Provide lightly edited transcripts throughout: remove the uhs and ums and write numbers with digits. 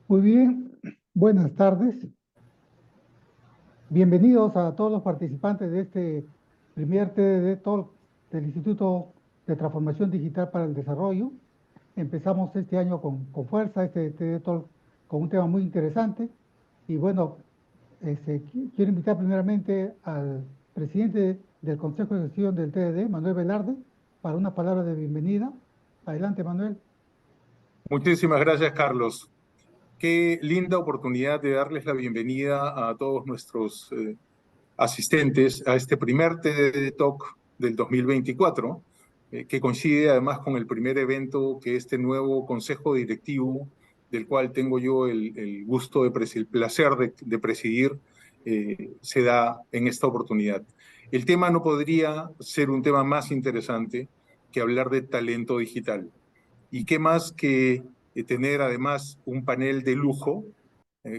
Muy bien, buenas tardes. Bienvenidos a todos los participantes de este primer TDD Talk del Instituto de Transformación Digital para el Desarrollo. Empezamos este año con fuerza, este TDD Talk con un tema muy interesante. Y bueno, quiero invitar primeramente al presidente del Consejo de Gestión del TDD, Manuel Velarde, para una palabra de bienvenida. Adelante, Manuel. Muchísimas gracias, Carlos. Qué linda oportunidad de darles la bienvenida a todos nuestros asistentes a este primer TED Talk del 2024, que coincide además con el primer evento que este nuevo consejo directivo, del cual tengo yo el gusto, el placer de presidir, se da en esta oportunidad. El tema no podría ser un tema más interesante que hablar de talento digital. Y qué más que tener además un panel de lujo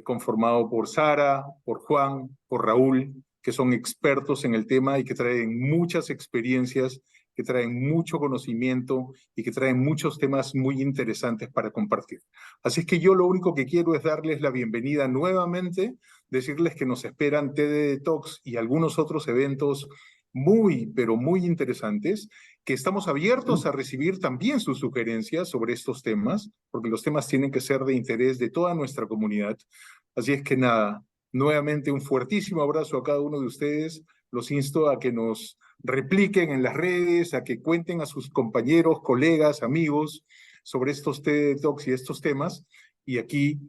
conformado por Sara, por Juan, por Raúl, que son expertos en el tema y que traen muchas experiencias, que traen mucho conocimiento y que traen muchos temas muy interesantes para compartir. Así es que yo lo único que quiero es darles la bienvenida nuevamente, decirles que nos esperan TED Talks y algunos otros eventos muy, pero muy interesantes, que estamos abiertos a recibir también sus sugerencias sobre estos temas, porque los temas tienen que ser de interés de toda nuestra comunidad. Así es que nada, nuevamente un fuertísimo abrazo a cada uno de ustedes. Los insto a que nos repliquen en las redes, a que cuenten a sus compañeros, colegas, amigos sobre estos TED Talks y estos temas. Y aquí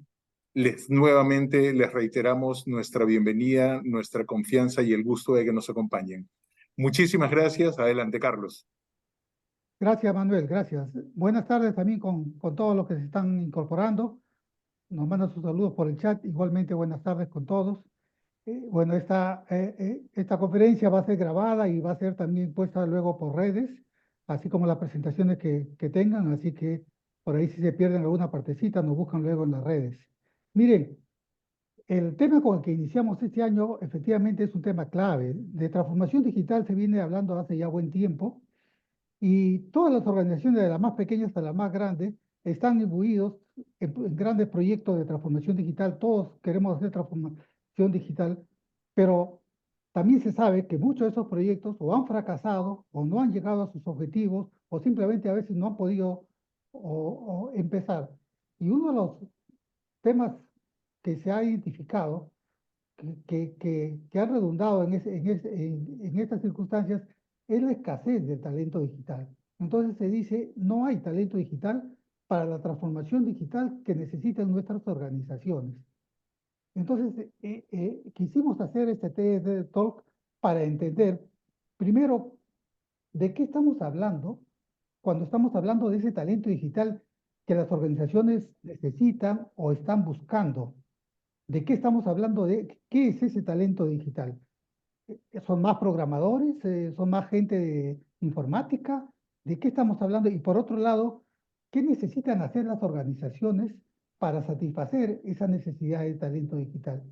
nuevamente les reiteramos nuestra bienvenida, nuestra confianza y el gusto de que nos acompañen. Muchísimas gracias. Adelante, Carlos. Gracias, Manuel, gracias. Buenas tardes también con todos los que se están incorporando. Nos mandan sus saludos por el chat. Igualmente, buenas tardes con todos. Bueno, esta conferencia va a ser grabada y va a ser también puesta luego por redes, así como las presentaciones que tengan. Así que por ahí si se pierden alguna partecita, nos buscan luego en las redes. Miren, el tema con el que iniciamos este año efectivamente es un tema clave. De transformación digital se viene hablando hace ya buen tiempo. Y todas las organizaciones, de las más pequeñas hasta las más grandes, están imbuidos en grandes proyectos de transformación digital. Todos queremos hacer transformación digital, pero también se sabe que muchos de esos proyectos o han fracasado o no han llegado a sus objetivos o simplemente a veces no han podido o empezar. Y uno de los temas que se ha identificado que ha redundado en estas circunstancias es la escasez del talento digital. Entonces se dice, no hay talento digital para la transformación digital que necesitan nuestras organizaciones. Entonces, quisimos hacer este TED Talk para entender, primero, de qué estamos hablando cuando estamos hablando de ese talento digital que las organizaciones necesitan o están buscando. ¿De qué estamos hablando? ¿Qué es ese talento digital? ¿Son más programadores? ¿Son más gente de informática? ¿De qué estamos hablando? Y por otro lado, ¿qué necesitan hacer las organizaciones para satisfacer esa necesidad de talento digital?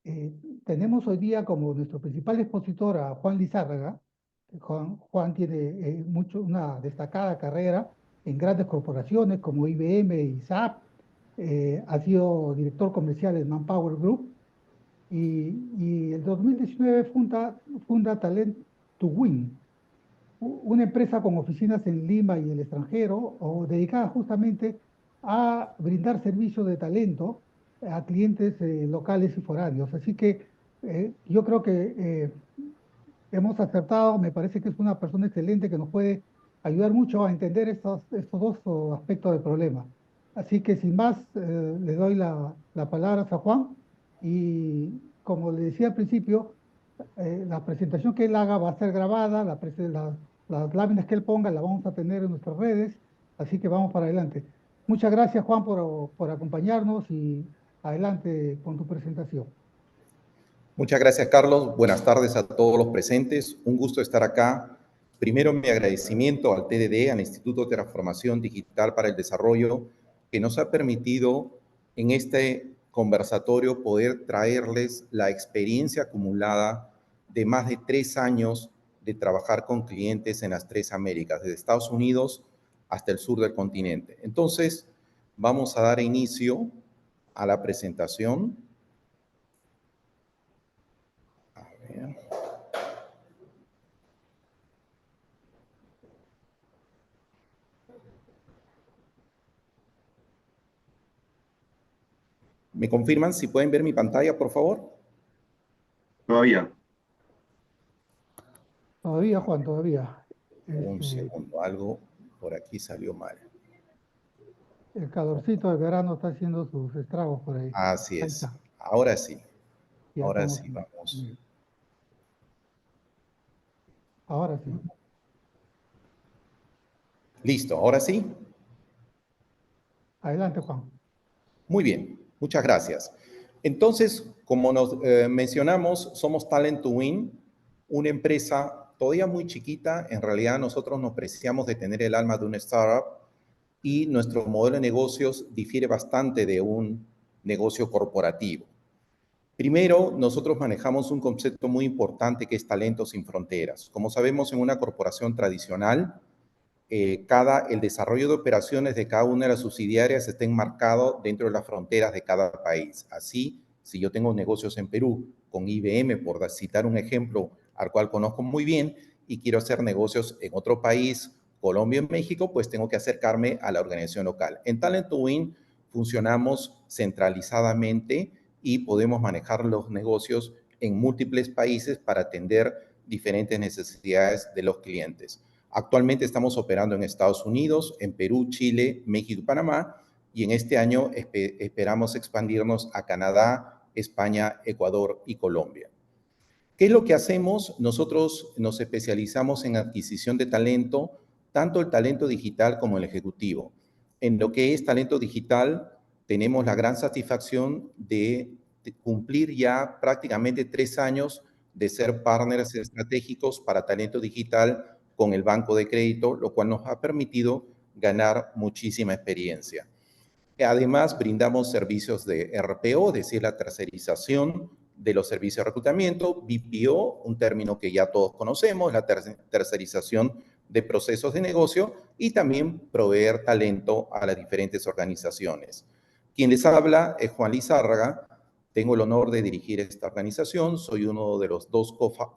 Eh, Tenemos hoy día como nuestro principal expositor a Juan Lizárraga. Juan tiene una destacada carrera en grandes corporaciones como IBM y SAP. Ha sido director comercial en Manpower Group y en 2019 funda Talent to Win, una empresa con oficinas en Lima y el extranjero, o dedicada justamente a brindar servicios de talento a clientes locales y foráneos. Así que yo creo que hemos acertado. Me parece que es una persona excelente que nos puede ayudar mucho a entender estos dos aspectos del problema. Así que sin más, le doy la palabra a Juan y como le decía al principio, la presentación que él haga va a ser grabada, las láminas que él ponga las vamos a tener en nuestras redes, así que vamos para adelante. Muchas gracias, Juan, por acompañarnos y adelante con tu presentación. Muchas gracias, Carlos. Buenas tardes a todos los presentes. Un gusto estar acá. Primero, mi agradecimiento al TDD, al Instituto de Transformación Digital para el Desarrollo, que nos ha permitido en este conversatorio poder traerles la experiencia acumulada de más de 3 años de trabajar con clientes en las 3 Américas, desde Estados Unidos hasta el sur del continente. Entonces, vamos a dar inicio a la presentación. A ver. ¿Me confirman si pueden ver mi pantalla, por favor? Todavía. Todavía, Juan, todavía. Un segundo, algo por aquí salió mal. El calorcito de verano está haciendo sus estragos por ahí. Así Ahí es. está. Ahora sí. Ya Ahora estamos sí, vamos. Ahora sí. Listo, ahora sí. Adelante, Juan. Muy bien, muchas gracias. Entonces, como nos mencionamos, somos Talent to Win, una empresa todavía muy chiquita. En realidad, nosotros nos preciamos de tener el alma de una startup y nuestro modelo de negocios difiere bastante de un negocio corporativo. Primero, nosotros manejamos un concepto muy importante que es talento sin fronteras. Como sabemos, en una corporación tradicional, el desarrollo de operaciones de cada una de las subsidiarias está enmarcado dentro de las fronteras de cada país. Así, si yo tengo negocios en Perú con IBM, por citar un ejemplo al cual conozco muy bien, y quiero hacer negocios en otro país, Colombia o México, pues tengo que acercarme a la organización local. En Talent to Win funcionamos centralizadamente y podemos manejar los negocios en múltiples países para atender diferentes necesidades de los clientes. Actualmente estamos operando en Estados Unidos, en Perú, Chile, México y Panamá, y en este año esperamos expandirnos a Canadá, España, Ecuador y Colombia. ¿Qué es lo que hacemos? Nosotros nos especializamos en adquisición de talento, tanto el talento digital como el ejecutivo. En lo que es talento digital, tenemos la gran satisfacción de cumplir ya prácticamente 3 años de ser partners estratégicos para talento digital con el banco de crédito, lo cual nos ha permitido ganar muchísima experiencia. Además, brindamos servicios de RPO, es decir, la tercerización de los servicios de reclutamiento, BPO, un término que ya todos conocemos, la tercerización de procesos de negocio y también proveer talento a las diferentes organizaciones. Quien les habla es Juan Lizárraga. Tengo el honor de dirigir esta organización. Soy uno de los 2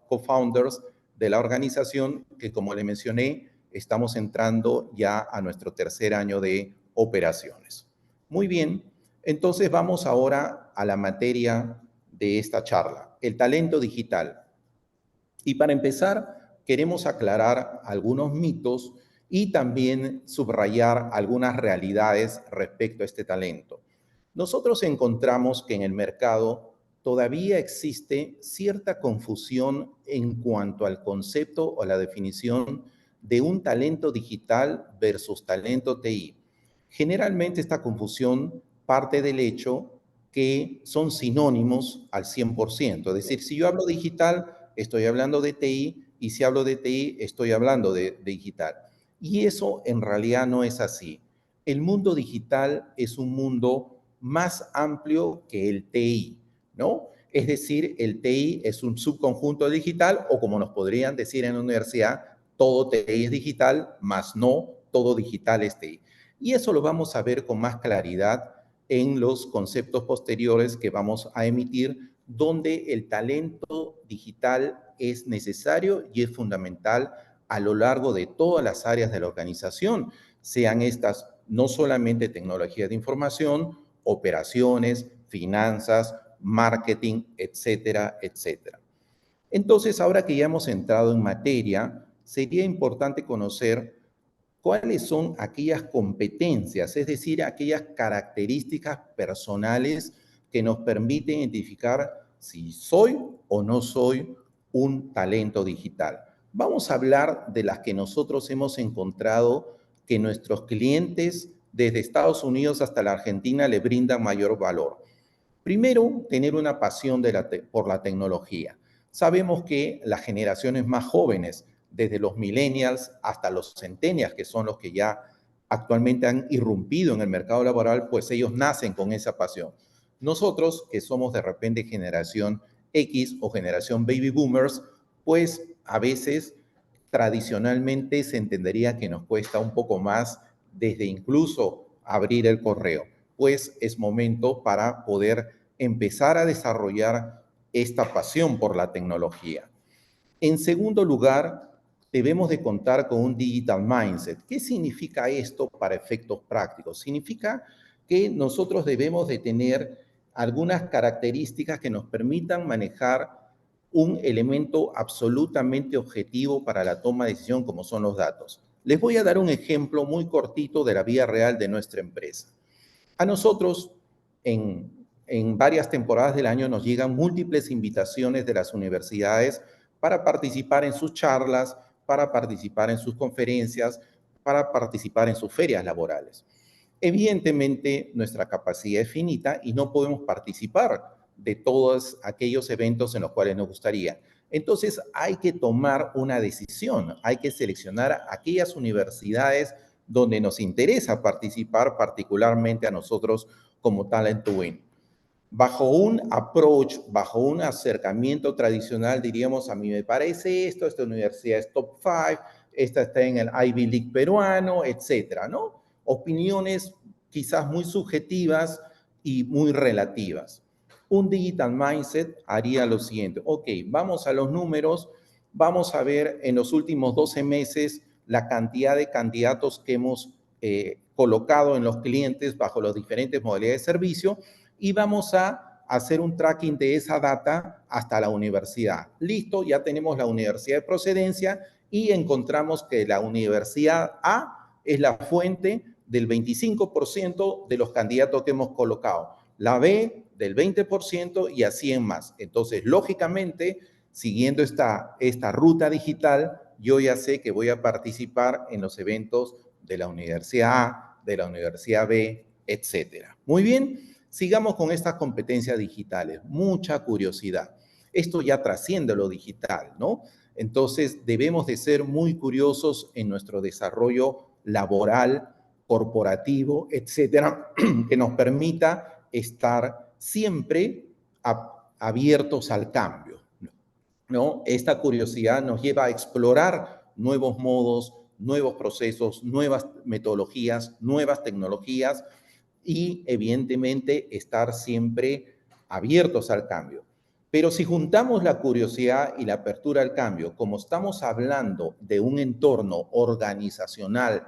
co-founders de la organización que, como le mencioné, estamos entrando ya a nuestro 3er año de operaciones. Muy bien, entonces vamos ahora a la materia de esta charla, el talento digital. Y para empezar, queremos aclarar algunos mitos y también subrayar algunas realidades respecto a este talento. Nosotros encontramos que en el mercado todavía existe cierta confusión en cuanto al concepto o la definición de un talento digital versus talento TI. Generalmente esta confusión parte del hecho que son sinónimos al 100%. Es decir, si yo hablo digital, estoy hablando de TI, y si hablo de TI, estoy hablando de digital. Y eso en realidad no es así. El mundo digital es un mundo más amplio que el TI, ¿no? Es decir, el TI es un subconjunto digital, o como nos podrían decir en la universidad, todo TI es digital, más no todo digital es TI. Y eso lo vamos a ver con más claridad en los conceptos posteriores que vamos a emitir, donde el talento digital es necesario y es fundamental a lo largo de todas las áreas de la organización, sean estas no solamente tecnología de información, operaciones, finanzas, marketing, etcétera, etcétera. Entonces, ahora que ya hemos entrado en materia, sería importante conocer cuáles son aquellas competencias, es decir, aquellas características personales que nos permiten identificar si soy o no soy un talento digital. Vamos a hablar de las que nosotros hemos encontrado que nuestros clientes desde Estados Unidos hasta la Argentina le brindan mayor valor. Primero, tener una pasión por la tecnología. Sabemos que las generaciones más jóvenes, desde los millennials hasta los centennials, que son los que ya actualmente han irrumpido en el mercado laboral, pues ellos nacen con esa pasión. Nosotros, que somos de repente generación X o generación baby boomers, pues a veces tradicionalmente se entendería que nos cuesta un poco más desde incluso abrir el correo. pues es momento para poder empezar a desarrollar esta pasión por la tecnología. En segundo lugar, debemos de contar con un digital mindset. ¿Qué significa esto para efectos prácticos? Significa que nosotros debemos de tener algunas características que nos permitan manejar un elemento absolutamente objetivo para la toma de decisión, como son los datos. Les voy a dar un ejemplo muy cortito de la vida real de nuestra empresa. A nosotros, en varias temporadas del año, nos llegan múltiples invitaciones de las universidades para participar en sus charlas, para participar en sus conferencias, para participar en sus ferias laborales. Evidentemente, nuestra capacidad es finita y no podemos participar de todos aquellos eventos en los cuales nos gustaría. Entonces, hay que tomar una decisión, hay que seleccionar aquellas universidades donde nos interesa participar, particularmente a nosotros como Talent to Win. Bajo un approach, bajo un acercamiento tradicional, diríamos, a mí me parece esto, esta universidad es top 5, esta está en el Ivy League peruano, etcétera, ¿no? Opiniones quizás muy subjetivas y muy relativas. Un digital mindset haría lo siguiente: ok, vamos a los números, vamos a ver en los últimos 12 meses la cantidad de candidatos que hemos colocado en los clientes bajo las diferentes modalidades de servicio y vamos a hacer un tracking de esa data hasta la universidad. Listo, ya tenemos la universidad de procedencia y encontramos que la universidad A es la fuente del 25% de los candidatos que hemos colocado, la B del 20% y así en más. Entonces, lógicamente, siguiendo esta ruta digital, yo ya sé que voy a participar en los eventos de la Universidad A, de la Universidad B, etcétera. Muy bien, sigamos con estas competencias digitales. Mucha curiosidad. Esto ya trasciende lo digital, ¿no? Entonces, debemos de ser muy curiosos en nuestro desarrollo laboral, corporativo, etcétera, que nos permita estar siempre abiertos al cambio, ¿no? Esta curiosidad nos lleva a explorar nuevos modos, nuevos procesos, nuevas metodologías, nuevas tecnologías y, evidentemente, estar siempre abiertos al cambio. Pero si juntamos la curiosidad y la apertura al cambio, como estamos hablando de un entorno organizacional,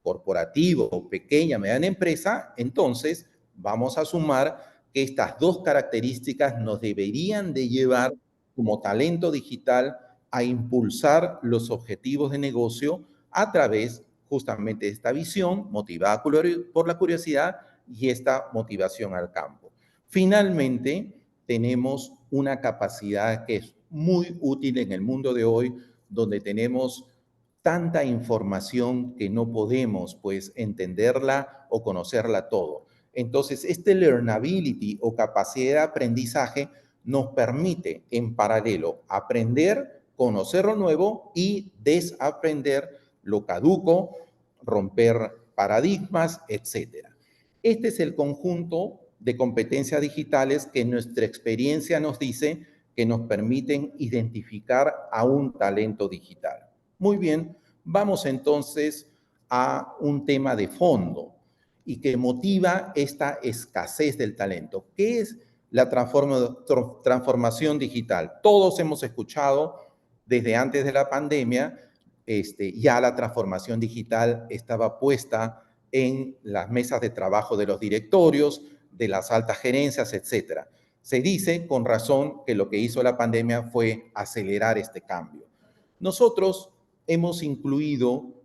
corporativo, pequeña, mediana empresa, entonces vamos a sumar que estas dos características nos deberían de llevar como talento digital a impulsar los objetivos de negocio a través justamente de esta visión motivada por la curiosidad y esta motivación al campo. Finalmente, tenemos una capacidad que es muy útil en el mundo de hoy, donde tenemos tanta información que no podemos, pues, entenderla o conocerla todo. Entonces, este learnability o capacidad de aprendizaje nos permite en paralelo aprender, conocer lo nuevo y desaprender lo caduco, romper paradigmas, etcétera. Este es el conjunto de competencias digitales que nuestra experiencia nos dice que nos permiten identificar a un talento digital. Muy bien, vamos entonces a un tema de fondo y que motiva esta escasez del talento. ¿Qué es la transformación digital? Todos hemos escuchado desde antes de la pandemia, ya la transformación digital estaba puesta en las mesas de trabajo de los directorios, de las altas gerencias, etcétera. Se dice con razón que lo que hizo la pandemia fue acelerar este cambio. Nosotros hemos incluido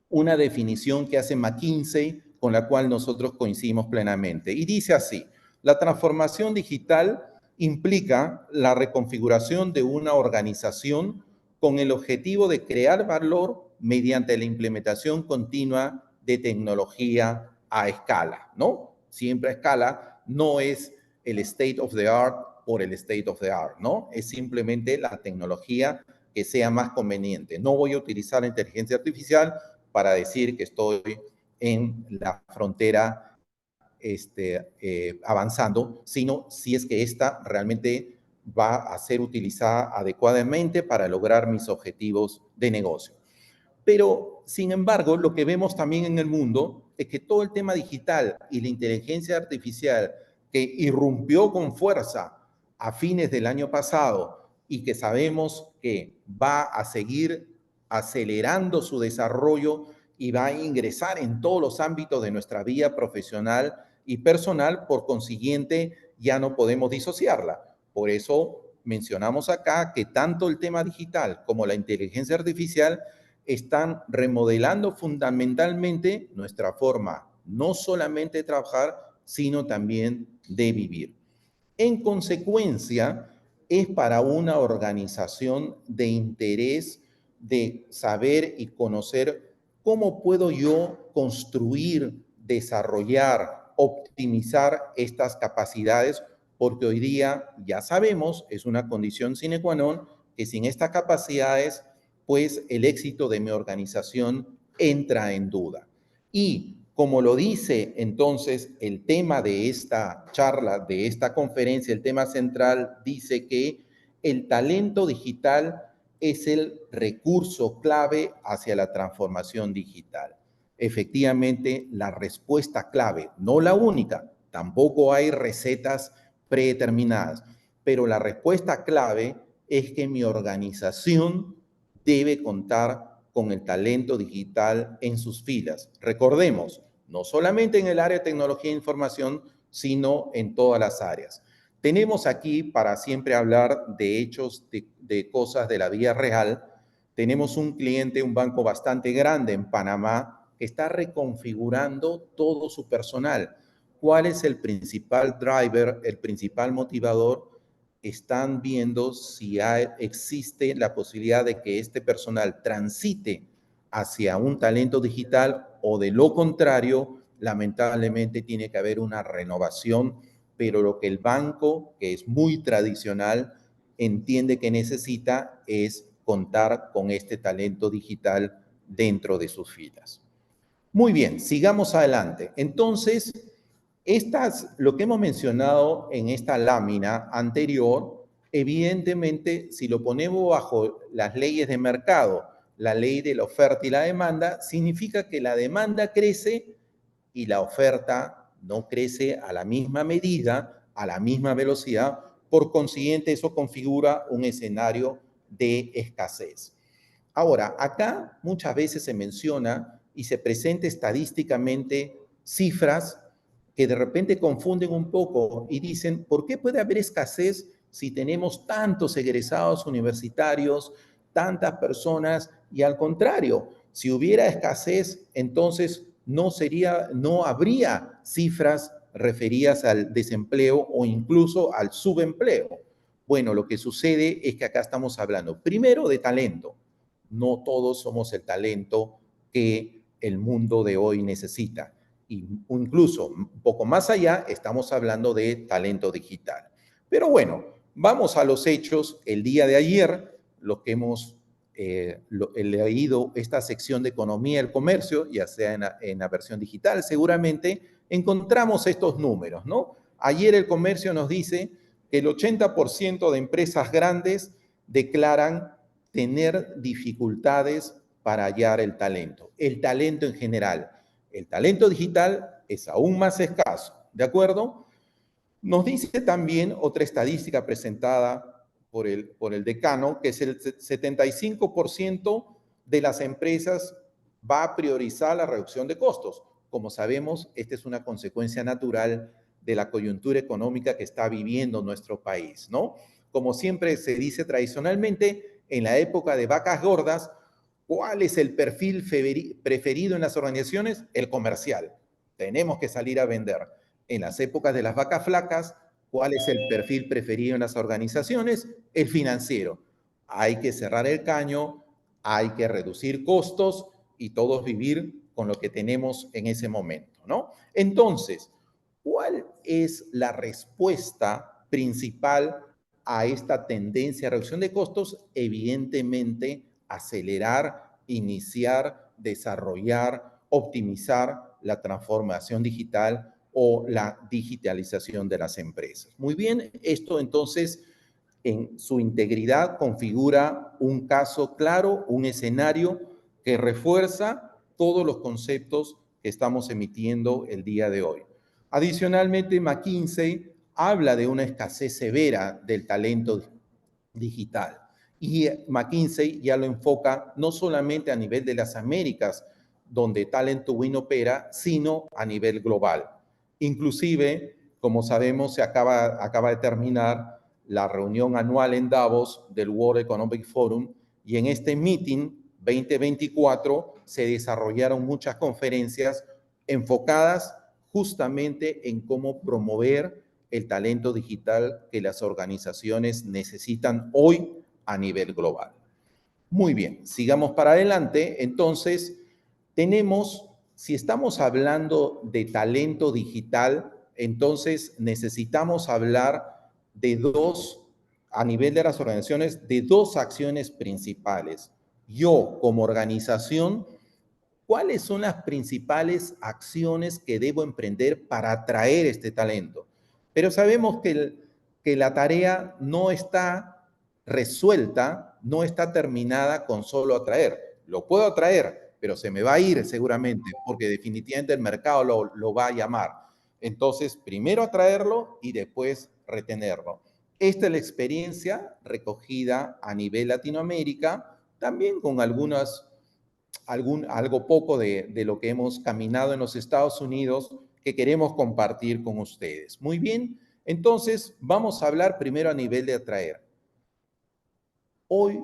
una definición que hace McKinsey, con la cual nosotros coincidimos plenamente. Y dice así: la transformación digital implica la reconfiguración de una organización con el objetivo de crear valor mediante la implementación continua de tecnología a escala, ¿no? Siempre a escala, no es el state of the art por el state of the art, ¿no? Es simplemente la tecnología que sea más conveniente. No voy a utilizar la inteligencia artificial para decir que estoy en la frontera avanzando, sino si es que esta realmente va a ser utilizada adecuadamente para lograr mis objetivos de negocio. Pero, sin embargo, lo que vemos también en el mundo es que todo el tema digital y la inteligencia artificial que irrumpió con fuerza a fines del año pasado y que sabemos que va a seguir acelerando su desarrollo y va a ingresar en todos los ámbitos de nuestra vida profesional y personal, por consiguiente, ya no podemos disociarla. Por eso mencionamos acá que tanto el tema digital como la inteligencia artificial están remodelando fundamentalmente nuestra forma, no solamente de trabajar, sino también de vivir. En consecuencia, es para una organización de interés de saber y conocer cómo puedo yo construir, desarrollar, optimizar estas capacidades, porque hoy día ya sabemos, es una condición sine qua non, que sin estas capacidades, pues el éxito de mi organización entra en duda. Y como lo dice entonces el tema de esta charla, de esta conferencia, el tema central dice que el talento digital es el recurso clave hacia la transformación digital. Efectivamente, la respuesta clave, no la única, tampoco hay recetas predeterminadas, pero la respuesta clave es que mi organización debe contar con el talento digital en sus filas. Recordemos, no solamente en el área de tecnología e información, sino en todas las áreas. Tenemos aquí, para siempre hablar de hechos, de cosas de la vida real, tenemos un cliente, un banco bastante grande en Panamá, que está reconfigurando todo su personal. ¿Cuál es el principal driver, el principal motivador? Están viendo si existe la posibilidad de que este personal transite hacia un talento digital o de lo contrario, lamentablemente tiene que haber una renovación, pero lo que el banco, que es muy tradicional, entiende que necesita es contar con este talento digital dentro de sus filas. Muy bien, sigamos adelante. Entonces, lo que hemos mencionado en esta lámina anterior, evidentemente, si lo ponemos bajo las leyes de mercado, la ley de la oferta y la demanda, significa que la demanda crece y la oferta no crece a la misma medida, a la misma velocidad. Por consiguiente, eso configura un escenario de escasez. Ahora, acá muchas veces se menciona y se presenta estadísticamente cifras que de repente confunden un poco y dicen, ¿por qué puede haber escasez si tenemos tantos egresados universitarios, tantas personas? Y al contrario, si hubiera escasez, entonces no habría cifras referidas al desempleo o incluso al subempleo. Bueno, lo que sucede es que acá estamos hablando primero de talento. No todos somos el talento que el mundo de hoy necesita. Y incluso un poco más allá, estamos hablando de talento digital. Pero bueno, vamos a los hechos. El día de ayer, lo que hemos leído esta sección de Economía y el Comercio, ya sea en la versión digital, seguramente encontramos estos números, ¿no? Ayer el Comercio nos dice que el 80% de empresas grandes declaran tener dificultades para hallar el talento en general. El talento digital es aún más escaso, ¿de acuerdo? Nos dice también otra estadística presentada por el decano, que es el 75% de las empresas va a priorizar la reducción de costos. Como sabemos, esta es una consecuencia natural de la coyuntura económica que está viviendo nuestro país, ¿no? Como siempre se dice tradicionalmente, en la época de vacas gordas, ¿cuál es el perfil preferido en las organizaciones? El comercial. Tenemos que salir a vender. En las épocas de las vacas flacas, ¿cuál es el perfil preferido en las organizaciones? El financiero. Hay que cerrar el caño, hay que reducir costos y todos vivir con lo que tenemos en ese momento, ¿no? Entonces, ¿cuál es la respuesta principal a esta tendencia a reducción de costos? Evidentemente, acelerar, iniciar, desarrollar, optimizar la transformación digital o la digitalización de las empresas. Muy bien, esto entonces en su integridad configura un caso claro, un escenario que refuerza todos los conceptos que estamos emitiendo el día de hoy. Adicionalmente, McKinsey habla de una escasez severa del talento digital. Y McKinsey ya lo enfoca no solamente a nivel de las Américas, donde Talent to Win opera, sino a nivel global. Inclusive, como sabemos, se acaba de terminar la reunión anual en Davos del World Economic Forum, y en este meeting 2024 se desarrollaron muchas conferencias enfocadas justamente en cómo promover el talento digital que las organizaciones necesitan hoy a nivel global. Muy bien, sigamos para adelante. Entonces, si estamos hablando de talento digital, entonces necesitamos hablar a nivel de las organizaciones, de dos acciones principales. Yo, como organización, ¿cuáles son las principales acciones que debo emprender para atraer este talento? Pero sabemos que la tarea no está resuelta, no está terminada con solo atraer. Lo puedo atraer, pero se me va a ir seguramente, porque definitivamente el mercado lo va a llamar. Entonces, primero atraerlo y después retenerlo. Esta es la experiencia recogida a nivel Latinoamérica, también con algo poco de lo que hemos caminado en los Estados Unidos que queremos compartir con ustedes. Muy bien, entonces vamos a hablar primero a nivel de atraer. Hoy,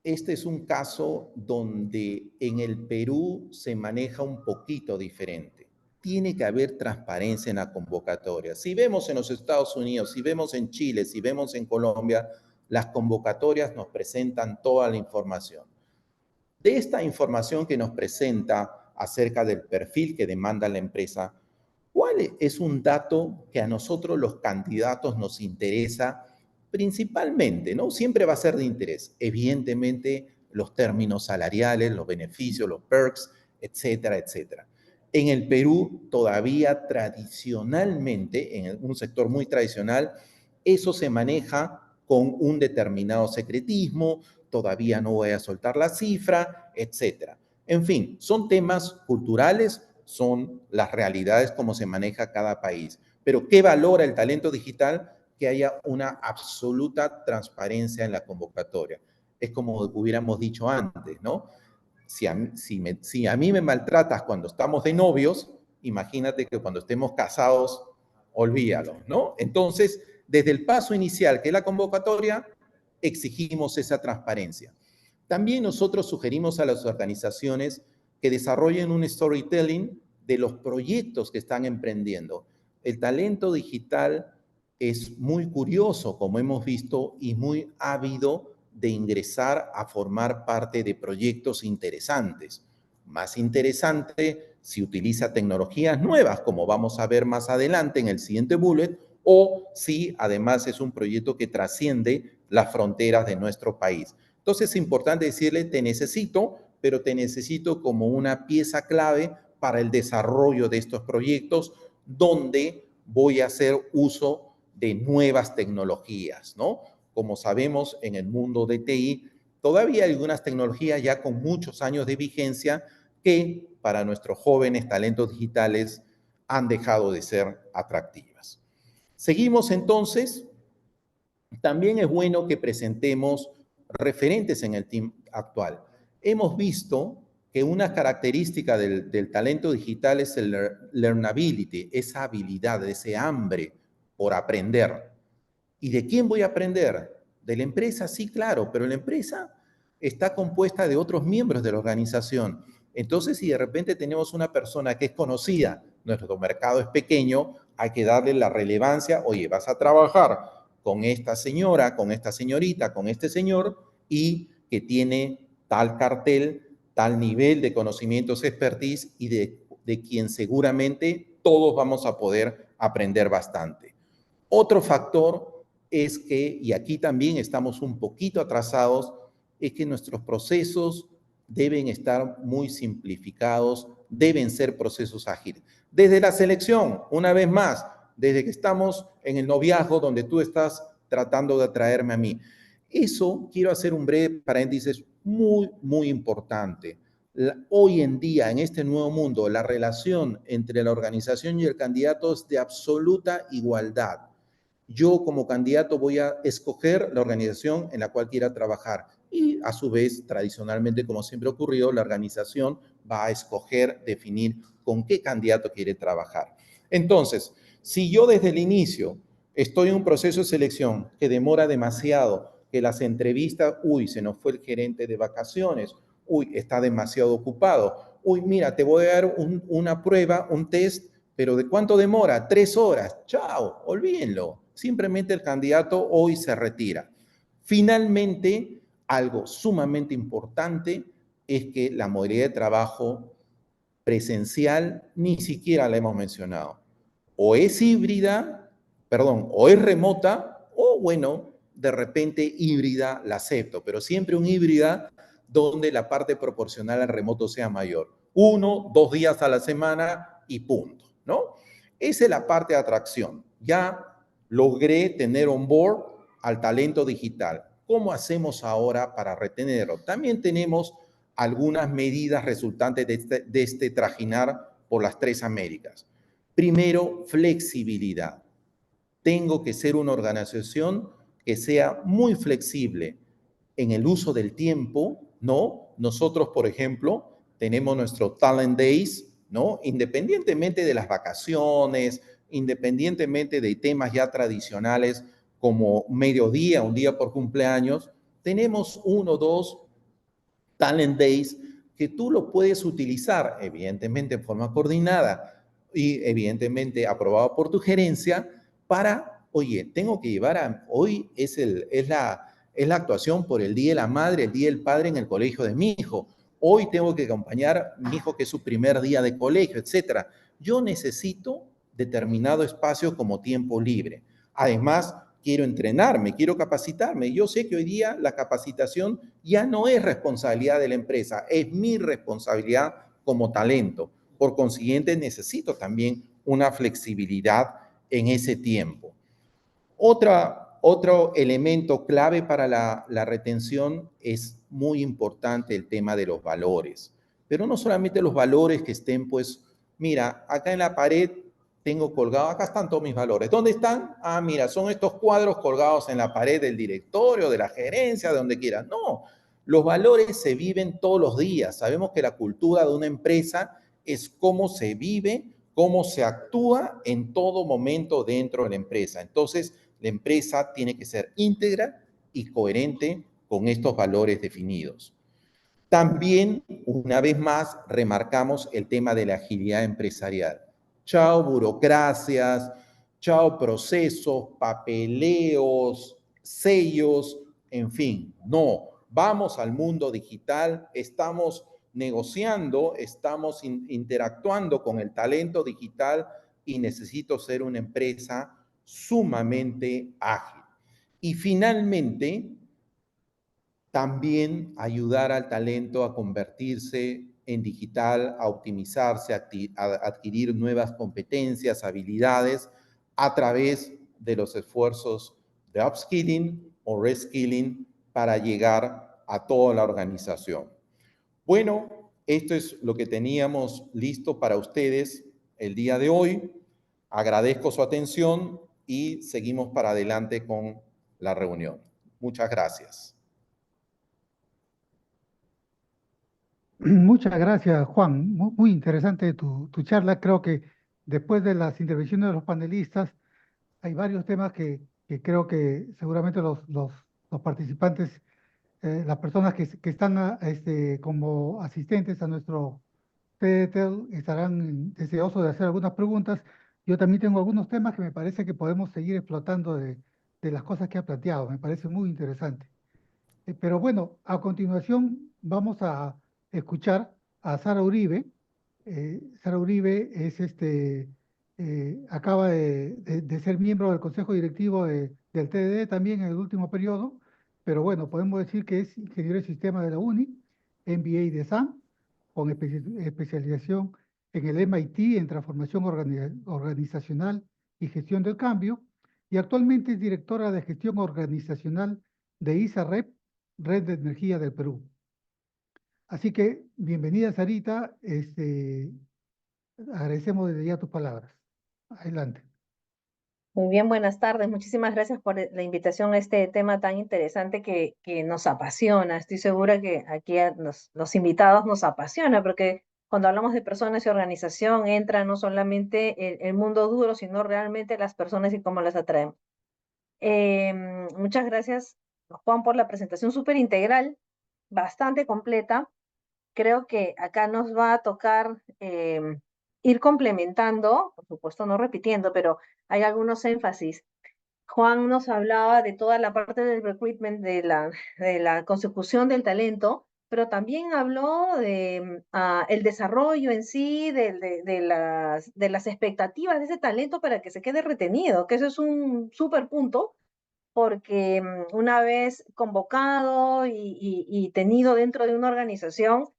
este es un caso donde en el Perú se maneja un poquito diferente. Tiene que haber transparencia en la convocatoria. Si vemos en los Estados Unidos, si vemos en Chile, si vemos en Colombia, las convocatorias nos presentan toda la información. De esta información que nos presenta acerca del perfil que demanda la empresa, ¿cuál es un dato que a nosotros los candidatos nos interesa principalmente, ¿no? Siempre va a ser de interés. Evidentemente, los términos salariales, los beneficios, los perks, etcétera, etcétera. En el Perú, todavía tradicionalmente, en un sector muy tradicional, eso se maneja con un determinado secretismo, todavía no voy a soltar la cifra, etcétera. En fin, son temas culturales, son las realidades como se maneja cada país. Pero ¿qué valora el talento digital? Que haya una absoluta transparencia en la convocatoria. Es como hubiéramos dicho antes, ¿no? Si a mí me maltratas cuando estamos de novios, imagínate que cuando estemos casados, olvídalo, ¿no? Entonces, desde el paso inicial, que es la convocatoria, exigimos esa transparencia. También nosotros sugerimos a las organizaciones que desarrollen un storytelling de los proyectos que están emprendiendo. El talento digital es muy curioso, como hemos visto, y muy ávido de ingresar a formar parte de proyectos interesantes. Más interesante si utiliza tecnologías nuevas, como vamos a ver más adelante en el siguiente bullet, o si además es un proyecto que trasciende las fronteras de nuestro país. Entonces es importante decirle, te necesito, pero te necesito como una pieza clave para el desarrollo de estos proyectos, donde voy a hacer uso de nuevas tecnologías, ¿no? Como sabemos, en el mundo de TI, todavía hay algunas tecnologías ya con muchos años de vigencia que para nuestros jóvenes talentos digitales han dejado de ser atractivas. Seguimos entonces. También es bueno que presentemos referentes en el team actual. Hemos visto que una característica del talento digital es el learnability, esa habilidad, ese hambre por aprender. ¿Y de quién voy a aprender? ¿De la empresa? Sí, claro, pero la empresa está compuesta de otros miembros de la organización. Entonces, si de repente tenemos una persona que es conocida, nuestro mercado es pequeño, hay que darle la relevancia, oye, vas a trabajar con esta señora, con esta señorita, con este señor, y que tiene tal cartel, tal nivel de conocimientos, expertise, y de quien seguramente todos vamos a poder aprender bastante. Otro factor es que, y aquí también estamos un poquito atrasados, es que nuestros procesos deben estar muy simplificados, deben ser procesos ágiles. Desde la selección, una vez más, desde que estamos en el noviazgo donde tú estás tratando de atraerme a mí. Eso, quiero hacer un breve paréntesis muy, muy importante. Hoy en día, en este nuevo mundo, la relación entre la organización y el candidato es de absoluta igualdad. Yo como candidato voy a escoger la organización en la cual quiera trabajar y a su vez, tradicionalmente, como siempre ha ocurrido, la organización va a escoger, definir con qué candidato quiere trabajar. Entonces, si yo desde el inicio estoy en un proceso de selección que demora demasiado, que las entrevistas, uy, se nos fue el gerente de vacaciones, uy, está demasiado ocupado, uy, mira, te voy a dar una prueba, un test, pero ¿de cuánto demora? 3 horas. Chao, olvídenlo. Simplemente el candidato hoy se retira. Finalmente, algo sumamente importante es que la modalidad de trabajo presencial ni siquiera la hemos mencionado. O es híbrida, perdón, o es remota, o bueno, de repente híbrida la acepto, pero siempre un híbrida donde la parte proporcional al remoto sea mayor. 1, 2 días a la semana y punto, ¿no? Esa es la parte de atracción. Ya logré tener on board al talento digital. ¿Cómo hacemos ahora para retenerlo? También tenemos algunas medidas resultantes de este trajinar por las 3 Américas. Primero, flexibilidad. Tengo que ser una organización que sea muy flexible en el uso del tiempo, ¿no? Nosotros, por ejemplo, tenemos nuestro Talent Days, ¿no? Independientemente de las vacaciones, independientemente de temas ya tradicionales como mediodía, un día por cumpleaños, tenemos 1 o 2 Talent Days que tú lo puedes utilizar, evidentemente en forma coordinada y evidentemente aprobado por tu gerencia para, oye, tengo que llevar hoy es la actuación por el Día de la Madre, el Día del Padre en el colegio de mi hijo. Hoy tengo que acompañar a mi hijo que es su primer día de colegio, etcétera. Yo necesito determinado espacio como tiempo libre. Además, quiero entrenarme, quiero capacitarme. Yo sé que hoy día la capacitación ya no es responsabilidad de la empresa, es mi responsabilidad como talento. Por consiguiente, necesito también una flexibilidad en ese tiempo. Otro elemento clave para la retención es muy importante el tema de los valores. Pero no solamente los valores que estén, pues, mira, acá en la pared tengo colgado, acá están todos mis valores. ¿Dónde están? Ah, mira, son estos cuadros colgados en la pared del directorio, de la gerencia, de donde quieras. No, los valores se viven todos los días. Sabemos que la cultura de una empresa es cómo se vive, cómo se actúa en todo momento dentro de la empresa. Entonces, la empresa tiene que ser íntegra y coherente con estos valores definidos. También, una vez más, remarcamos el tema de la agilidad empresarial. Chao burocracias, chao procesos, papeleos, sellos, en fin, no. Vamos al mundo digital, estamos negociando, estamos interactuando con el talento digital y necesito ser una empresa sumamente ágil. Y finalmente, también ayudar al talento a convertirse en digital, a optimizarse, a adquirir nuevas competencias, habilidades a través de los esfuerzos de upskilling o reskilling para llegar a toda la organización. Bueno, esto es lo que teníamos listo para ustedes el día de hoy. Agradezco su atención y seguimos para adelante con la reunión. Muchas gracias. Muchas gracias, Juan. Muy interesante tu charla. Creo que después de las intervenciones de los panelistas, hay varios temas que creo que seguramente los participantes, las personas que están como asistentes a nuestro TEDTEL estarán deseosos de hacer algunas preguntas. Yo también tengo algunos temas que me parece que podemos seguir explotando de las cosas que ha planteado. Me parece muy interesante. Pero bueno, a continuación vamos a escuchar a Sara Uribe. Sara Uribe es acaba de ser miembro del Consejo Directivo del TDD también en el último periodo, pero bueno, podemos decir que es ingeniero de sistema de la UNI, MBA de SAM, con especialización en el MIT en transformación organizacional y gestión del cambio, y actualmente es directora de gestión organizacional de ISAREP, Red de Energía del Perú. Así que, bienvenida, Sarita. Agradecemos desde ya tus palabras. Adelante. Muy bien, buenas tardes. Muchísimas gracias por la invitación a este tema tan interesante que nos apasiona. Estoy segura que aquí a los invitados nos apasiona porque cuando hablamos de personas y organización entra no solamente el mundo duro, sino realmente las personas y cómo las atraemos. Muchas gracias, Juan, por la presentación súper integral, bastante completa. Creo que acá nos va a tocar ir complementando, por supuesto no repitiendo, pero hay algunos énfasis. Juan nos hablaba de toda la parte del recruitment, de la consecución del talento, pero también habló de el desarrollo en sí, de las expectativas de ese talento para que se quede retenido, que eso es un súper punto, porque una vez convocado y tenido dentro de una organización,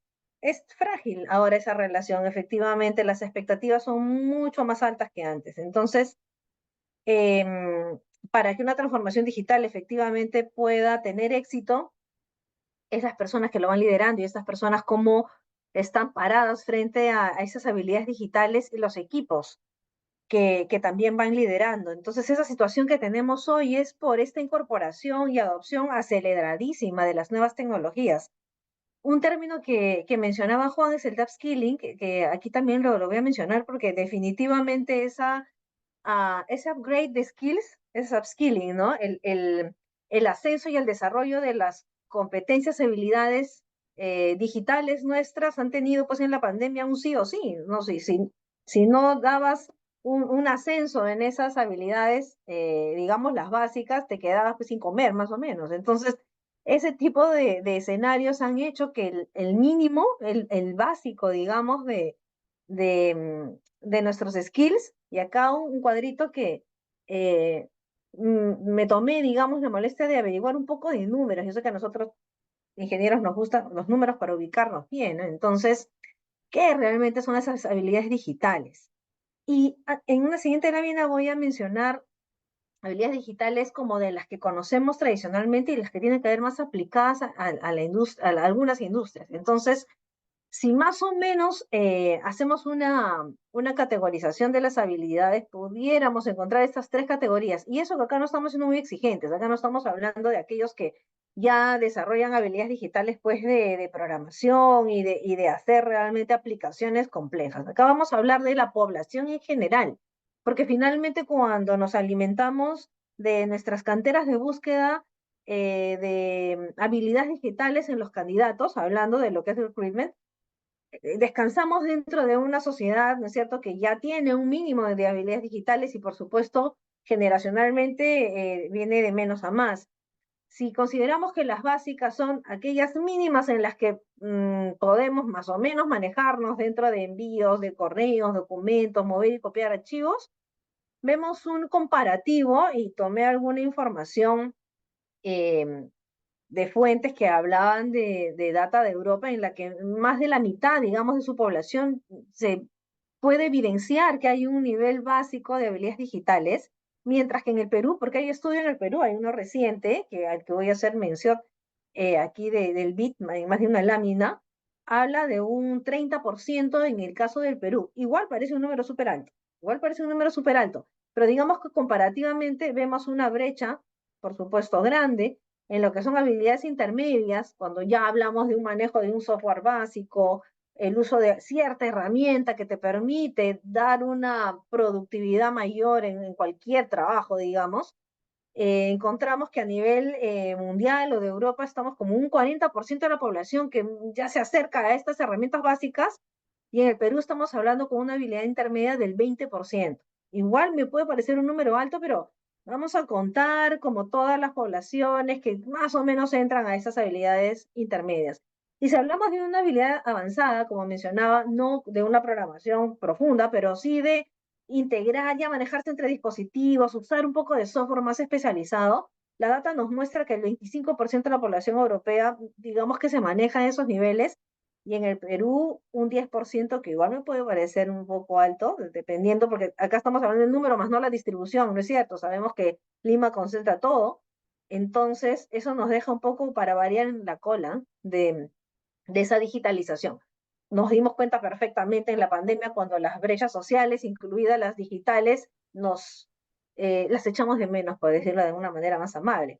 es frágil ahora esa relación. Efectivamente, las expectativas son mucho más altas que antes. Entonces, para que una transformación digital efectivamente pueda tener éxito, esas personas que lo van liderando y estas personas cómo están paradas frente a esas habilidades digitales y los equipos que también van liderando. Entonces, esa situación que tenemos hoy es por esta incorporación y adopción aceleradísima de las nuevas tecnologías. Un término que mencionaba Juan es el upskilling, que aquí también lo voy a mencionar porque definitivamente ese upgrade de skills es upskilling, ¿no? El ascenso y el desarrollo de las competencias y habilidades digitales nuestras han tenido pues en la pandemia un sí o sí, ¿no? Si no dabas un ascenso en esas habilidades, digamos las básicas, te quedabas pues sin comer más o menos. Entonces, ese tipo de escenarios han hecho que el mínimo, el básico, digamos, de nuestros skills, y acá un cuadrito que me tomé, digamos, la molestia de averiguar un poco de números. Yo sé que a nosotros, ingenieros, nos gustan los números para ubicarnos bien, ¿no? Entonces, ¿qué realmente son esas habilidades digitales? Y en una siguiente lámina voy a mencionar habilidades digitales como de las que conocemos tradicionalmente y las que tienen que ver más aplicadas a la industria, a algunas industrias. Entonces, si más o menos hacemos una categorización de las habilidades, pudiéramos encontrar estas tres categorías. Y eso que acá no estamos siendo muy exigentes, acá no estamos hablando de aquellos que ya desarrollan habilidades digitales pues de programación y de hacer realmente aplicaciones complejas. Acá vamos a hablar de la población en general, porque finalmente cuando nos alimentamos de nuestras canteras de búsqueda de habilidades digitales en los candidatos, hablando de lo que es el recruitment, descansamos dentro de una sociedad, ¿no es cierto?, que ya tiene un mínimo de habilidades digitales y por supuesto generacionalmente viene de menos a más. Si consideramos que las básicas son aquellas mínimas en las que podemos más o menos manejarnos dentro de envíos, de correos, documentos, mover y copiar archivos, vemos un comparativo y tomé alguna información de fuentes que hablaban de data de Europa en la que más de la mitad, digamos, de su población se puede evidenciar que hay un nivel básico de habilidades digitales, mientras que en el Perú, porque hay estudio en el Perú, hay uno reciente, al que voy a hacer mención aquí del BIT, en más de una lámina, habla de un 30% en el caso del Perú. Igual parece un número súper alto, pero digamos que comparativamente vemos una brecha, por supuesto, grande, en lo que son habilidades intermedias, cuando ya hablamos de un manejo de un software básico, el uso de cierta herramienta que te permite dar una productividad mayor en cualquier trabajo, digamos, encontramos que a nivel mundial o de Europa estamos como un 40% de la población que ya se acerca a estas herramientas básicas, y en el Perú estamos hablando con una habilidad intermedia del 20%. Igual me puede parecer un número alto, pero vamos a contar como todas las poblaciones que más o menos entran a esas habilidades intermedias. Y si hablamos de una habilidad avanzada, como mencionaba, no de una programación profunda, pero sí de integrar y a manejarse entre dispositivos, usar un poco de software más especializado, la data nos muestra que el 25% de la población europea, digamos que se maneja en esos niveles, y en el Perú un 10%, que igual me puede parecer un poco alto, dependiendo, porque acá estamos hablando del número más no la distribución, ¿no es cierto? Sabemos que Lima concentra todo, entonces eso nos deja un poco para variar en la cola de esa digitalización. Nos dimos cuenta perfectamente en la pandemia cuando las brechas sociales, incluidas las digitales, las echamos de menos, por decirlo de una manera más amable.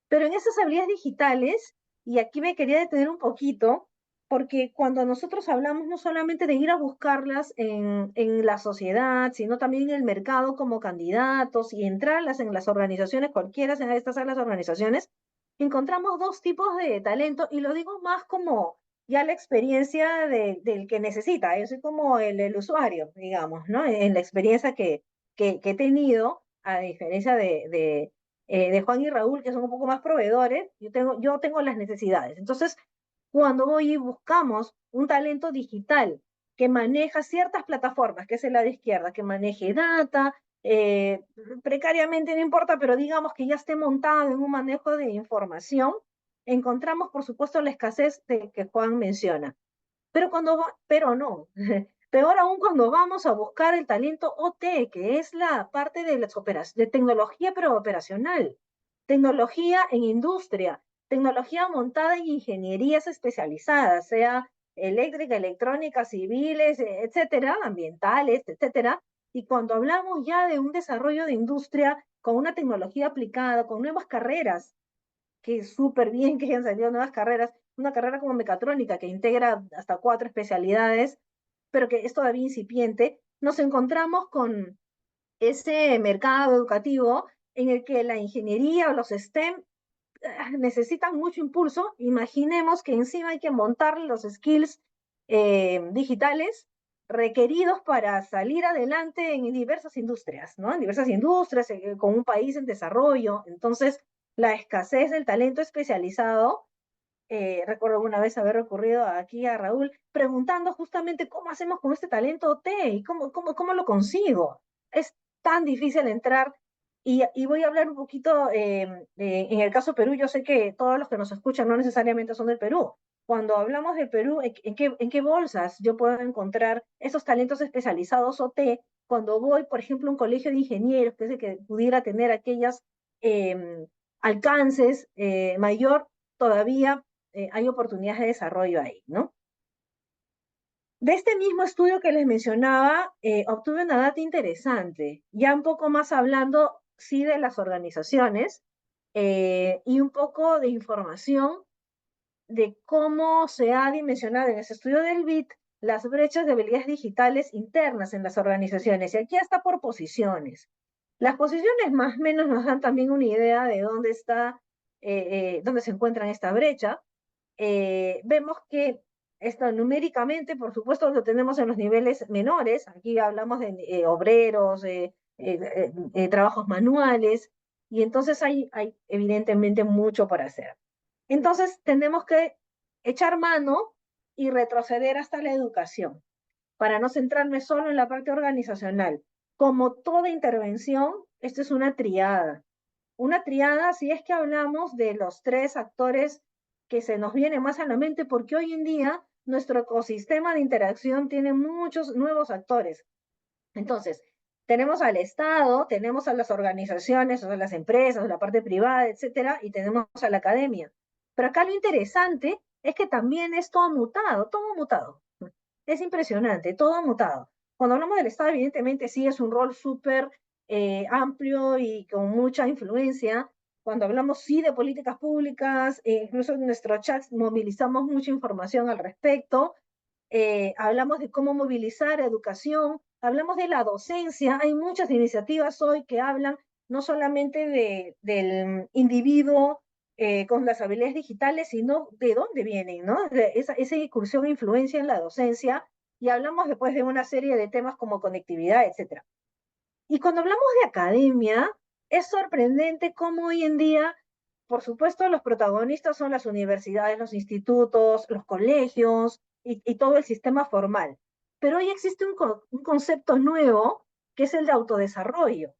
Pero en esas habilidades digitales, y aquí me quería detener un poquito, porque cuando nosotros hablamos no solamente de ir a buscarlas en la sociedad, sino también en el mercado como candidatos y entrarlas en las organizaciones, cualquiera de estas las organizaciones, encontramos dos tipos de talento, y lo digo más como ya la experiencia del que necesita. Yo soy como el usuario, digamos, ¿no? En la experiencia que he tenido, a diferencia de Juan y Raúl, que son un poco más proveedores, yo tengo las necesidades. Entonces, cuando voy y buscamos un talento digital que maneja ciertas plataformas, que es el lado izquierda, que maneje data, precariamente no importa, pero digamos que ya esté montado en un manejo de información, encontramos, por supuesto, la escasez que Juan menciona. Pero no, peor aún cuando vamos a buscar el talento OT, que es la parte de de tecnología, pero operacional, tecnología en industria, tecnología montada en ingenierías especializadas, sea eléctrica, electrónica, civiles, etcétera, ambientales, etcétera. Y cuando hablamos ya de un desarrollo de industria con una tecnología aplicada, con nuevas carreras, que es súper bien que hayan salido nuevas carreras, una carrera como mecatrónica que integra hasta 4 especialidades, pero que es todavía incipiente, nos encontramos con ese mercado educativo en el que la ingeniería o los STEM necesitan mucho impulso. Imaginemos que encima hay que montar los skills digitales requeridos para salir adelante en diversas industrias, ¿no? En diversas industrias, con un país en desarrollo. Entonces, la escasez del talento especializado, recuerdo una vez haber recurrido aquí a Raúl preguntando justamente cómo hacemos con este talento OT y cómo lo consigo. Es tan difícil entrar, y voy a hablar un poquito en el caso Perú. Yo sé que todos los que nos escuchan no necesariamente son del Perú. Cuando hablamos del Perú, ¿en qué bolsas yo puedo encontrar esos talentos especializados OT cuando voy, por ejemplo, a un colegio de ingenieros, que es el que pudiera tener aquellas alcances mayor? Todavía hay oportunidades de desarrollo ahí, ¿no? De este mismo estudio que les mencionaba, obtuve una data interesante, ya un poco más hablando, sí, de las organizaciones, y un poco de información de cómo se ha dimensionado en ese estudio del BIT las brechas de habilidades digitales internas en las organizaciones. Y aquí está por posiciones. Las posiciones más o menos nos dan también una idea de dónde se encuentra esta brecha. Vemos que esto numéricamente, por supuesto, lo tenemos en los niveles menores. Aquí hablamos de obreros, trabajos manuales, y entonces hay evidentemente mucho por hacer. Entonces tenemos que echar mano y retroceder hasta la educación, para no centrarme solo en la parte organizacional. Como toda intervención, esto es una triada. Una triada, si es que hablamos de los 3 actores que se nos viene más a la mente, porque hoy en día nuestro ecosistema de interacción tiene muchos nuevos actores. Entonces, tenemos al Estado, tenemos a las organizaciones, o a las empresas, la parte privada, etcétera, y tenemos a la academia. Pero acá lo interesante es que también esto ha mutado, todo ha mutado. Es impresionante, todo ha mutado. Cuando hablamos del Estado, evidentemente sí es un rol súper amplio y con mucha influencia. Cuando hablamos sí de políticas públicas, incluso en nuestro chat movilizamos mucha información al respecto. Hablamos de cómo movilizar educación, hablamos de la docencia. Hay muchas iniciativas hoy que hablan no solamente del individuo con las habilidades digitales, sino de dónde vienen, ¿no? Esa incursión e influencia en la docencia, y hablamos después de una serie de temas como conectividad, etc. Y cuando hablamos de academia, es sorprendente cómo hoy en día, por supuesto, los protagonistas son las universidades, los institutos, los colegios y todo el sistema formal. Pero hoy existe un concepto nuevo, que es el de autodesarrollo.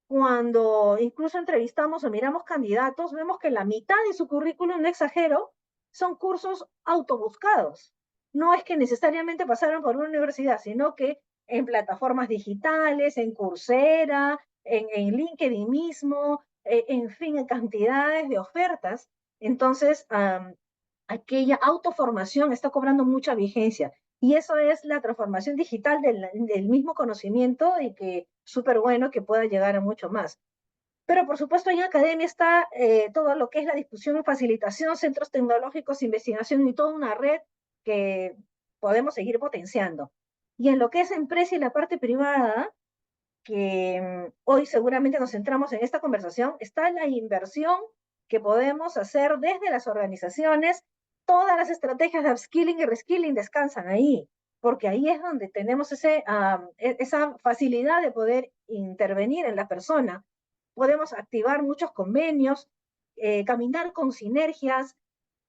Cuando incluso entrevistamos o miramos candidatos, vemos que la mitad de su currículum, no exagero, son cursos autobuscados. No es que necesariamente pasaron por una universidad, sino que en plataformas digitales, en Coursera, en LinkedIn mismo, en fin, en cantidades de ofertas. Entonces, aquella autoformación está cobrando mucha vigencia. Y eso es la transformación digital del mismo conocimiento y que súper bueno que pueda llegar a mucho más. Pero por supuesto en academia está todo lo que es la discusión y facilitación, centros tecnológicos, investigación y toda una red que podemos seguir potenciando. Y en lo que es empresa y la parte privada, que hoy seguramente nos centramos en esta conversación, está la inversión que podemos hacer desde las organizaciones. Todas las estrategias de upskilling y reskilling descansan ahí, porque ahí es donde tenemos esa facilidad de poder intervenir en la persona. Podemos activar muchos convenios, caminar con sinergias,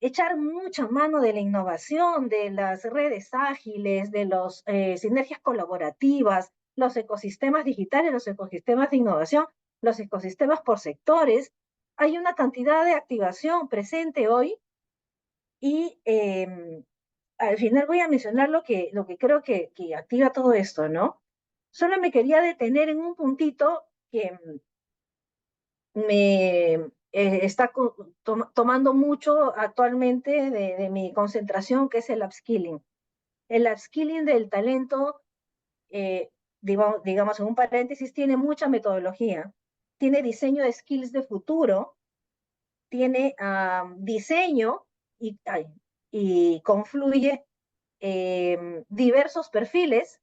echar mucha mano de la innovación, de las redes ágiles, de las sinergias colaborativas, los ecosistemas digitales, los ecosistemas de innovación, los ecosistemas por sectores. Hay una cantidad de activación presente hoy y al final voy a mencionar lo que creo que activa todo esto, ¿no? Solo me quería detener en un puntito que me está tomando mucho actualmente de mi concentración, que es el upskilling. El upskilling del talento, digamos en un paréntesis, tiene mucha metodología, tiene diseño de skills de futuro, tiene diseño y confluye diversos perfiles.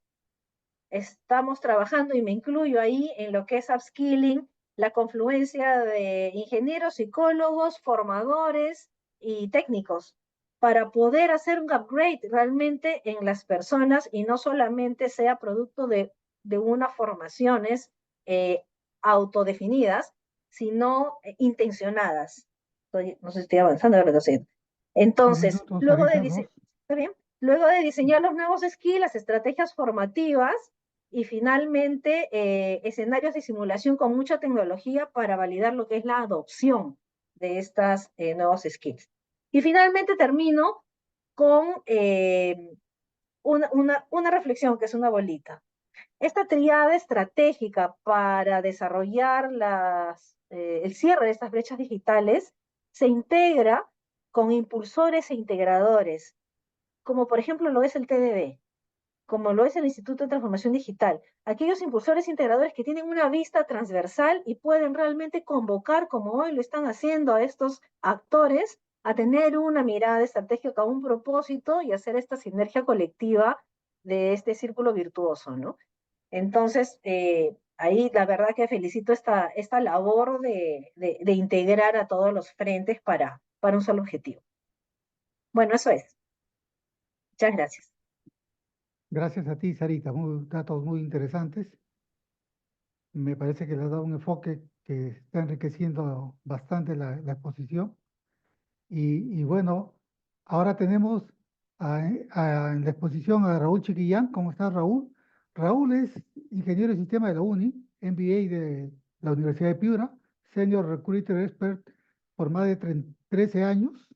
Estamos trabajando, y me incluyo ahí, en lo que es upskilling, la confluencia de ingenieros, psicólogos, formadores y técnicos, para poder hacer un upgrade realmente en las personas y no solamente sea producto de unas formaciones autodefinidas, sino intencionadas. No sé si estoy avanzando, pero lo siento. Un Entonces, minuto, Sarita, dos. ¿está bien? Luego de diseñar los nuevos skills, las estrategias formativas y finalmente escenarios de simulación con mucha tecnología para validar lo que es la adopción de estas nuevos skills. Y finalmente termino con una reflexión que es una bolita. Esta triada estratégica para desarrollar el cierre de estas brechas digitales se integra con impulsores e integradores, como por ejemplo lo es el TDD, como lo es el Instituto de Transformación Digital, aquellos impulsores integradores que tienen una vista transversal y pueden realmente convocar, como hoy lo están haciendo, a estos actores a tener una mirada estratégica, un propósito y hacer esta sinergia colectiva de este círculo virtuoso, ¿no? Entonces, ahí la verdad que felicito esta labor de integrar a todos los frentes para un solo objetivo. Bueno, eso es. Muchas gracias. Gracias a ti, Sarita. Datos muy interesantes. Me parece que le has dado un enfoque que está enriqueciendo bastante la exposición. Y bueno, ahora tenemos en la exposición a Raúl Chiquillán. ¿Cómo está Raúl? Raúl es ingeniero de sistema de la UNI, MBA de la Universidad de Piura, Senior Recruiter Expert por más de 13 años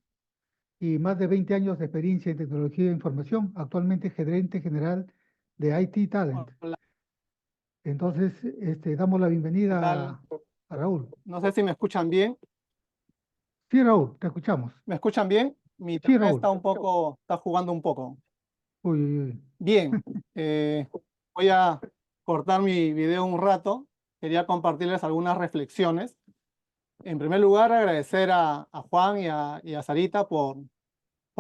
y más de 20 años de experiencia en tecnología de información. Actualmente gerente general de IT Talent. Hola, Entonces, damos la ¿qué bienvenida tal? a Raúl. No sé si me escuchan bien. Sí, Raúl, te escuchamos. ¿Me escuchan bien? Mi Sí, internet Raúl. está jugando un poco. Uy, uy, uy. Bien, voy a cortar mi video un rato. Quería compartirles algunas reflexiones. En primer lugar, agradecer a Juan y a Sarita por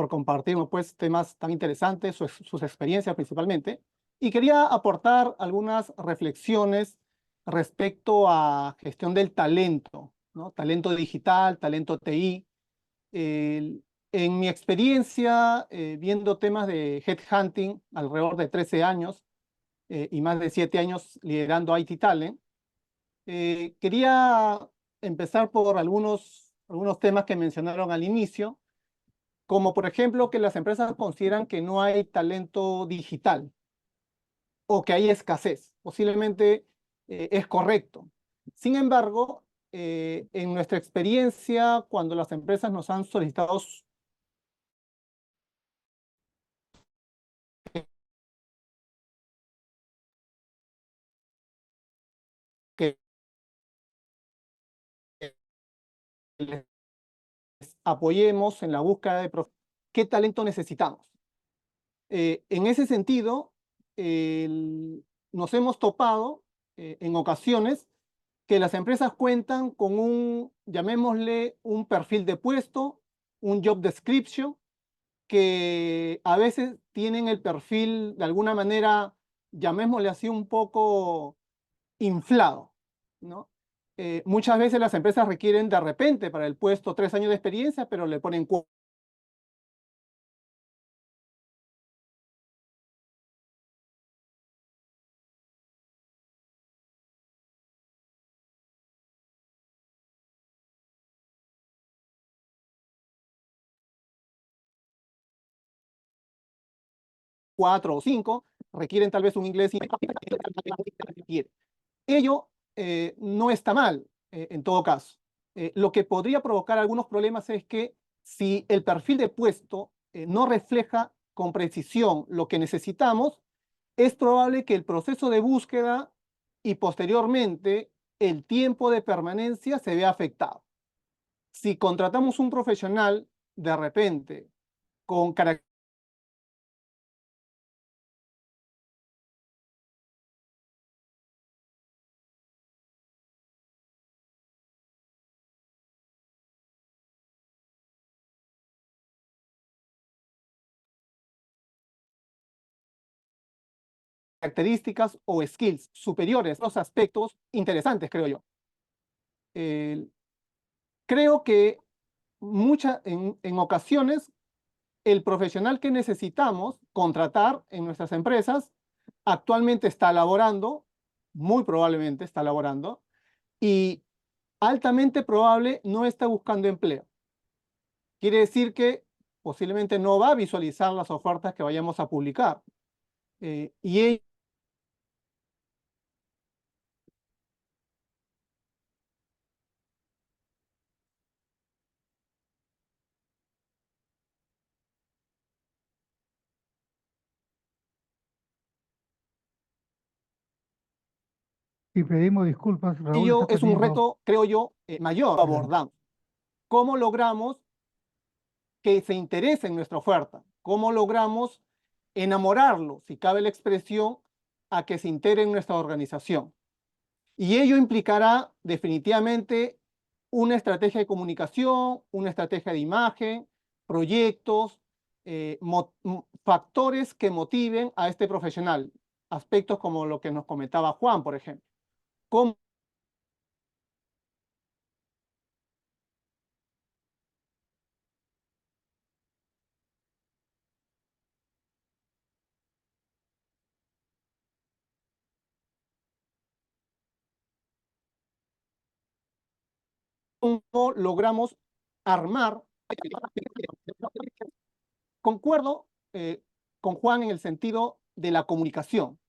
compartirnos pues, temas tan interesantes, sus experiencias principalmente. Y quería aportar algunas reflexiones respecto a gestión del talento, ¿no? Talento digital, talento TI. En mi experiencia, viendo temas de headhunting, alrededor de 13 años y más de 7 años liderando IT Talent, quería empezar por algunos temas que mencionaron al inicio, como por ejemplo que las empresas consideran que no hay talento digital o que hay escasez. Posiblemente es correcto. Sin embargo, en nuestra experiencia, cuando las empresas nos han solicitado que les apoyemos en la búsqueda de qué talento necesitamos. En ese sentido, nos hemos topado en ocasiones que las empresas cuentan con un, llamémosle, un perfil de puesto, un job description, que a veces tienen el perfil de alguna manera, llamémosle así, un poco inflado, ¿no? Muchas veces las empresas requieren de repente para el puesto 3 años de experiencia, pero le ponen 4 o 5, requieren tal vez un inglés. Ello no está mal, en todo caso. Lo que podría provocar algunos problemas es que si el perfil de puesto no refleja con precisión lo que necesitamos, es probable que el proceso de búsqueda y posteriormente el tiempo de permanencia se vea afectado. Si contratamos un profesional de repente con características o skills superiores, los aspectos interesantes, creo yo. Creo que en ocasiones el profesional que necesitamos contratar en nuestras empresas actualmente está laborando, muy probablemente está laborando, y altamente probable no está buscando empleo. Quiere decir que posiblemente no va a visualizar las ofertas que vayamos a publicar. Y Y pedimos disculpas, Raúl está ello es un teniendo, reto, creo yo, mayor. Abordamos. ¿Cómo logramos que se interese en nuestra oferta? ¿Cómo logramos enamorarlo, si cabe la expresión, a que se integre en nuestra organización? Y ello implicará definitivamente una estrategia de comunicación, una estrategia de imagen, proyectos, factores que motiven a este profesional. Aspectos como lo que nos comentaba Juan, por ejemplo. ¿Cómo logramos armar? Concuerdo con Juan en el sentido de la comunicación.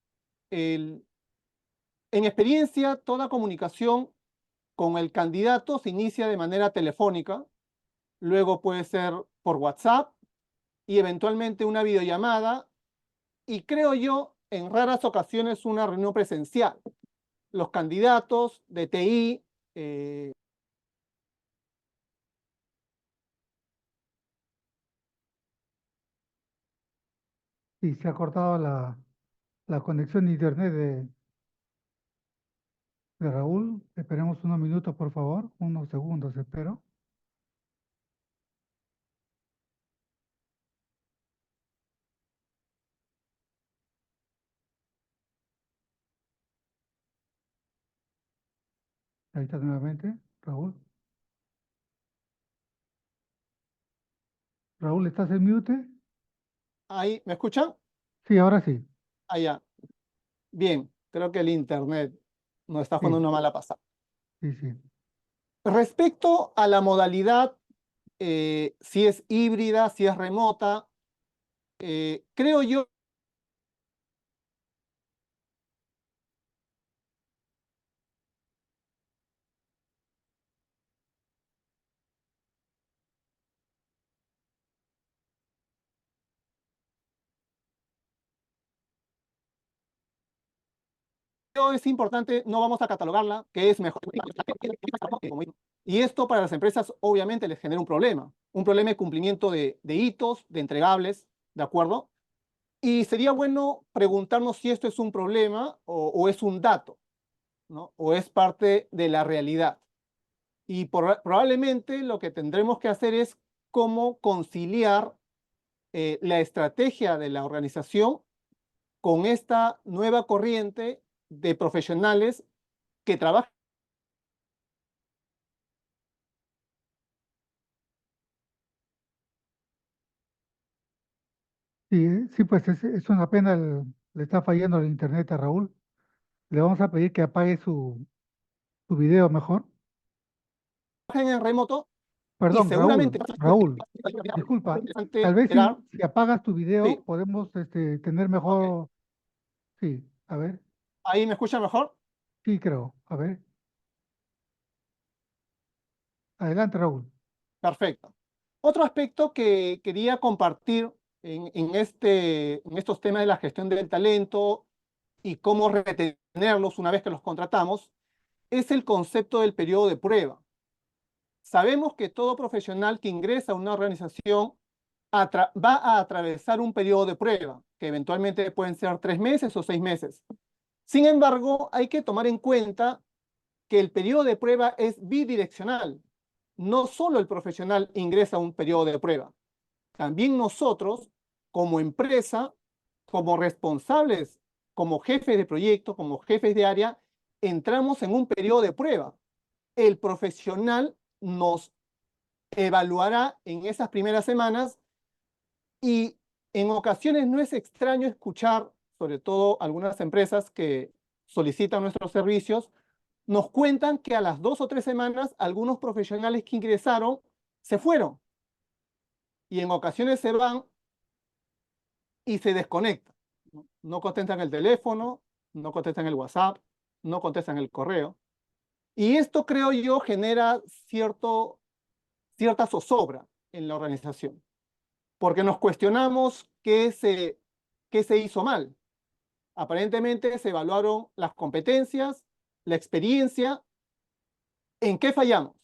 En experiencia, toda comunicación con el candidato se inicia de manera telefónica, luego puede ser por WhatsApp y eventualmente una videollamada y creo yo en raras ocasiones una reunión presencial. Los candidatos de TI y se ha cortado la conexión de internet de Raúl. Esperemos unos minutos, por favor, unos segundos, espero. Ahí está nuevamente, Raúl. Raúl, ¿estás en mute? ahí, ¿me escuchan? Sí, ahora sí. Allá. Bien, creo que el internet nos está jugando Sí, una mala pasada. sí, sí. Respecto a la modalidad, si es híbrida, si es remota, creo yo es importante, no vamos a catalogarla, que es mejor. Y esto para las empresas obviamente les genera un problema de cumplimiento de hitos, de entregables, ¿de acuerdo? Y sería bueno preguntarnos si esto es un problema o es un dato, ¿no? O es parte de la realidad. Y probablemente lo que tendremos que hacer es cómo conciliar la estrategia de la organización con esta nueva corriente de profesionales que trabajan. Sí, sí, pues es una pena, le está fallando el internet a Raúl. Le vamos a pedir que apague su video mejor. En remoto y Perdón, seguramente Raúl, disculpa, tal vez Gerard, si apagas tu sí, video podemos tener ok. mejor, sí, a ver, ¿Ahí me escucha mejor? sí creo, a ver, adelante Raúl. Perfecto. Otro aspecto que quería compartir en estos temas de la gestión del talento y cómo retenerlos una vez que los contratamos es el concepto del periodo de prueba. Sabemos que todo profesional que ingresa a una organización va a atravesar un periodo de prueba, que eventualmente pueden ser 3 meses o 6 meses. Sin embargo, hay que tomar en cuenta que el periodo de prueba es bidireccional. No solo el profesional ingresa a un periodo de prueba, también nosotros, como empresa, como responsables, como jefes de proyecto, como jefes de área, entramos en un periodo de prueba. El profesional nos evaluará en esas primeras semanas y en ocasiones no es extraño escuchar, sobre todo algunas empresas que solicitan nuestros servicios, nos cuentan que a las 2 o 3 semanas algunos profesionales que ingresaron se fueron y en ocasiones se van y se desconectan. No contestan el teléfono, no contestan el WhatsApp, no contestan el correo. Y esto, creo yo, genera cierta zozobra en la organización, porque nos cuestionamos qué se hizo mal. Aparentemente se evaluaron las competencias, la experiencia, ¿en qué fallamos?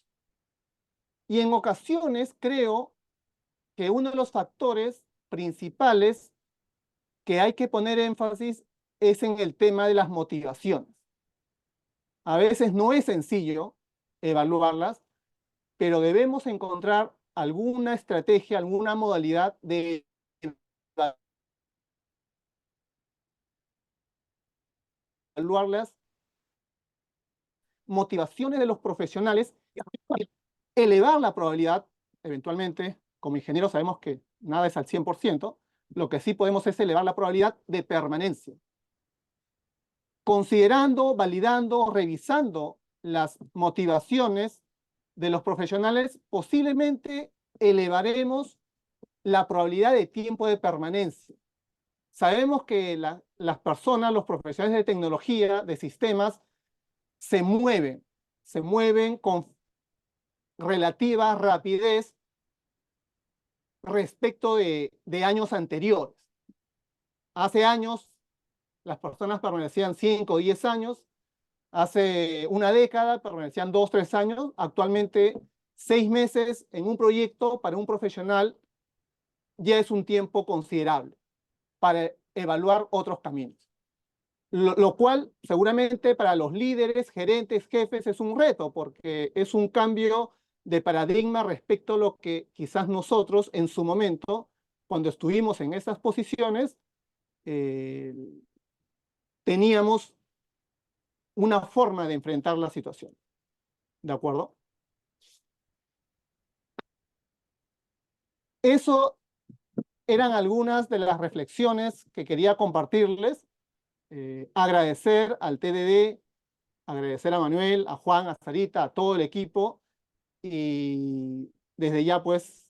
Y en ocasiones creo que uno de los factores principales que hay que poner énfasis es en el tema de las motivaciones. A veces no es sencillo evaluarlas, pero debemos encontrar alguna estrategia, alguna modalidad de evaluarlas, motivaciones de los profesionales, elevar la probabilidad, eventualmente, como ingenieros sabemos que nada es al 100%, lo que sí podemos es elevar la probabilidad de permanencia. Considerando, validando, revisando las motivaciones de los profesionales, posiblemente elevaremos la probabilidad de tiempo de permanencia. Sabemos que las personas, los profesionales de tecnología, de sistemas, se mueven con relativa rapidez respecto de años anteriores. Hace años las personas permanecían 5 o 10 años, hace una década permanecían 2 o 3 años, actualmente 6 meses en un proyecto para un profesional ya es un tiempo considerable para evaluar otros caminos. Lo cual seguramente para los líderes, gerentes, jefes es un reto porque es un cambio de paradigma respecto a lo que quizás nosotros en su momento, cuando estuvimos en esas posiciones, teníamos una forma de enfrentar la situación. ¿De acuerdo? Eso eran algunas de las reflexiones que quería compartirles. Agradecer al TDD, agradecer a Manuel, a Juan, a Sarita, a todo el equipo. Y desde ya, pues,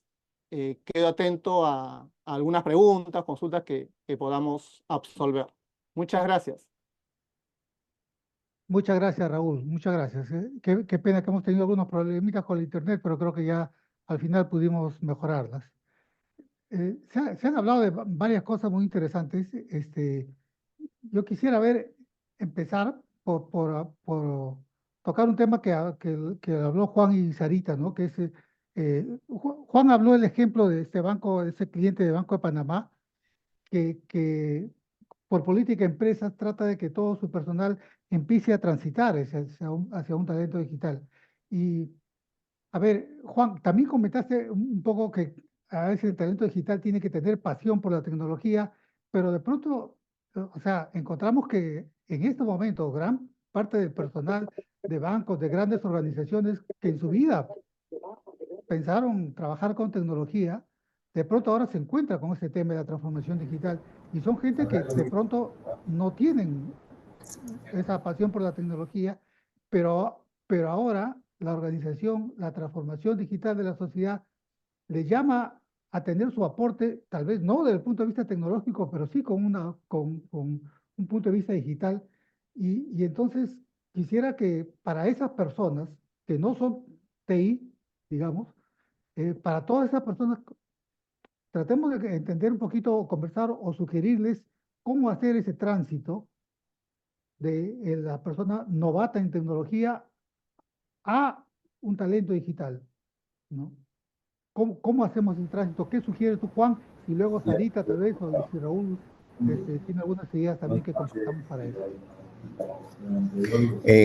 quedo atento a algunas preguntas, consultas que podamos absolver. Muchas gracias. Muchas gracias Raúl, muchas gracias. Qué pena que hemos tenido algunos problemitas con el internet, pero creo que ya al final pudimos mejorarlas. Se han hablado de varias cosas muy interesantes. Yo quisiera empezar por tocar un tema que habló Juan y Sarita, ¿no? Que es, Juan habló el ejemplo de este banco, de ese cliente de Banco de Panamá, que por política de empresas trata de que todo su personal empiece a transitar hacia un talento digital. Y, a ver, Juan, también comentaste un poco que a veces el talento digital tiene que tener pasión por la tecnología, pero de pronto, o sea, encontramos que en este momento gran parte del personal de bancos, de grandes organizaciones que en su vida pensaron trabajar con tecnología, de pronto ahora se encuentra con ese tema de la transformación digital y son gente que de pronto no tienen esa pasión por la tecnología, pero ahora la organización, la transformación digital de la sociedad le llama a tener su aporte, tal vez no desde el punto de vista tecnológico, pero sí con un punto de vista digital. Y entonces quisiera que para esas personas que no son TI, digamos, para todas esas personas, tratemos de entender un poquito, o conversar o sugerirles cómo hacer ese tránsito de la persona novata en tecnología a un talento digital, ¿no? ¿Cómo hacemos el tránsito? ¿Qué sugieres tú, Juan? Y luego Sarita, tal vez, o si Raúl tiene algunas ideas también que compartamos para eso.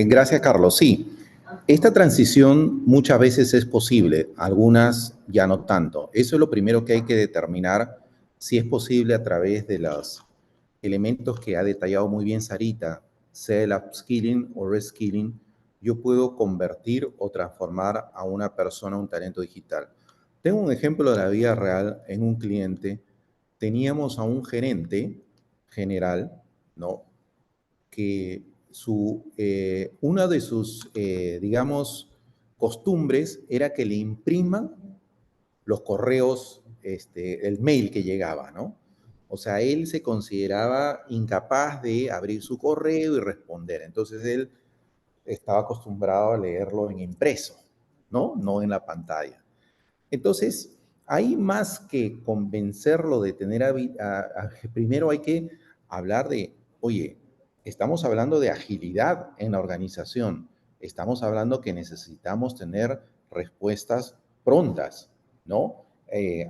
Gracias, Carlos. Sí, esta transición muchas veces es posible, algunas ya no tanto. Eso es lo primero que hay que determinar si es posible a través de los elementos que ha detallado muy bien Sarita, sea el upskilling o reskilling, yo puedo convertir o transformar a una persona a un talento digital. Tengo un ejemplo de la vida real en un cliente. Teníamos a un gerente general, ¿no? Que una de sus, digamos, costumbres era que le impriman los correos, el mail que llegaba, ¿no? O sea, él se consideraba incapaz de abrir su correo y responder. Entonces él estaba acostumbrado a leerlo en impreso, ¿no? No en la pantalla. Entonces, hay más que convencerlo de tener, primero hay que hablar de, oye, estamos hablando de agilidad en la organización, estamos hablando que necesitamos tener respuestas prontas, ¿no?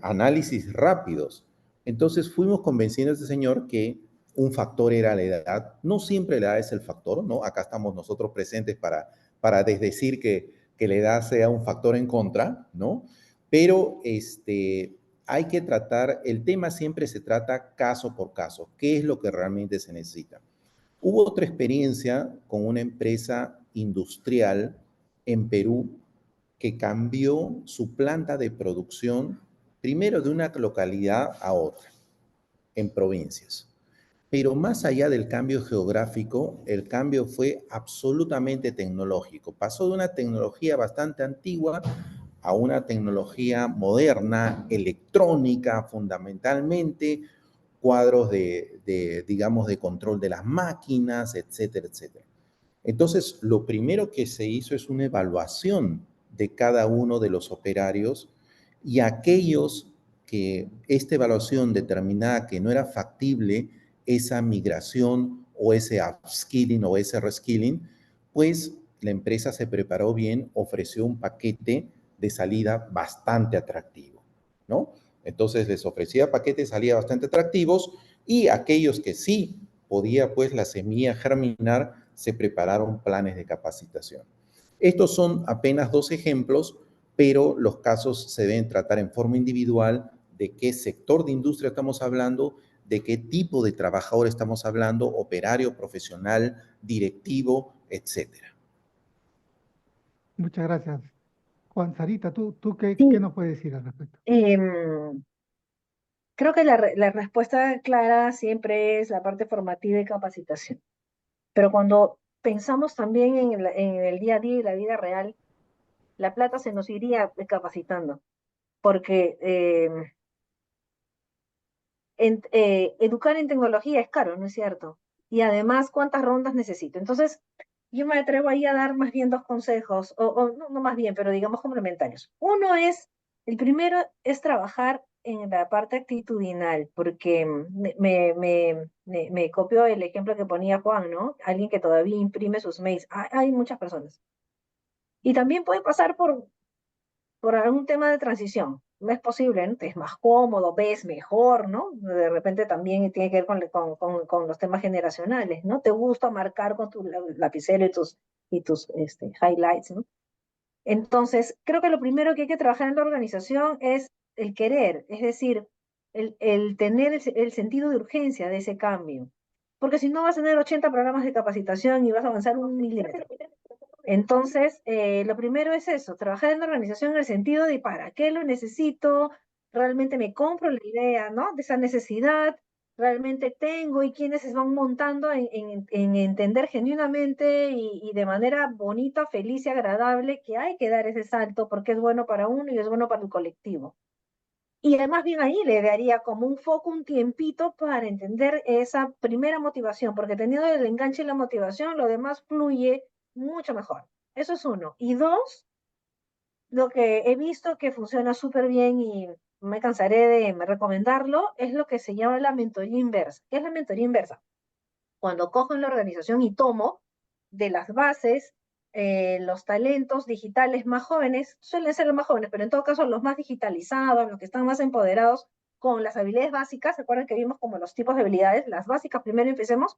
Análisis rápidos. Entonces fuimos convenciendo a este señor que un factor era la edad. No siempre la edad es el factor, ¿no? Acá estamos nosotros presentes para desdecir que la edad sea un factor en contra, ¿no? Pero hay que tratar, el tema siempre se trata caso por caso, qué es lo que realmente se necesita. Hubo otra experiencia con una empresa industrial en Perú que cambió su planta de producción primero de una localidad a otra, en provincias. Pero más allá del cambio geográfico, el cambio fue absolutamente tecnológico. Pasó de una tecnología bastante antigua a una tecnología moderna, electrónica fundamentalmente, cuadros digamos, de control de las máquinas, etcétera, etcétera. Entonces, lo primero que se hizo es una evaluación de cada uno de los operarios y aquellos que esta evaluación determinaba que no era factible esa migración o ese upskilling o ese reskilling, pues la empresa se preparó bien, ofreció un paquete de salida bastante atractivo, ¿no? Entonces les ofrecía paquetes de salida bastante atractivos y aquellos que sí podía pues la semilla germinar, se prepararon planes de capacitación. Estos son apenas 2 ejemplos, pero los casos se deben tratar en forma individual de qué sector de industria estamos hablando, de qué tipo de trabajador estamos hablando, operario, profesional, directivo, etcétera. Muchas gracias. Juan, Sarita, ¿tú qué Sí, nos puedes decir al respecto? creo que la respuesta clara siempre es la parte formativa y capacitación. Pero cuando pensamos también en el día a día y la vida real, la plata se nos iría capacitando, porque educar en tecnología es caro, ¿no es cierto? Y además, ¿cuántas rondas necesito? Entonces, yo me atrevo ahí a dar más bien 2 consejos, o no, no más bien, pero digamos complementarios. Uno es, el primero es trabajar en la parte actitudinal, porque me copió el ejemplo que ponía Juan, ¿no? Alguien que todavía imprime sus mails. Hay muchas personas. Y también puede pasar por algún tema de transición. No es posible, ¿no? Te es más cómodo, ves mejor, ¿no? De repente también tiene que ver con los temas generacionales, ¿no? Te gusta marcar con tu lapicero y tus highlights, ¿no? Entonces, creo que lo primero que hay que trabajar en la organización es el querer, es decir, el tener el sentido de urgencia de ese cambio. Porque si no vas a tener 80 programas de capacitación y vas a avanzar un milímetro. Entonces, lo primero es eso, trabajar en la organización en el sentido de para qué lo necesito, realmente me compro la idea, ¿no? De esa necesidad, realmente tengo y quienes se van montando en entender genuinamente y de manera bonita, feliz y agradable que hay que dar ese salto porque es bueno para uno y es bueno para el colectivo. Y además bien ahí le daría como un foco, un tiempito para entender esa primera motivación, porque teniendo el enganche y la motivación, lo demás fluye mucho mejor. Eso es uno. Y dos, lo que he visto que funciona súper bien y me cansaré de recomendarlo, es lo que se llama la mentoría inversa. ¿Qué es la mentoría inversa? Cuando cojo en la organización y tomo de las bases los talentos digitales más jóvenes, suelen ser los más jóvenes, pero en todo caso los más digitalizados, los que están más empoderados con las habilidades básicas, ¿se acuerdan que vimos como los tipos de habilidades? Las básicas primero empecemos,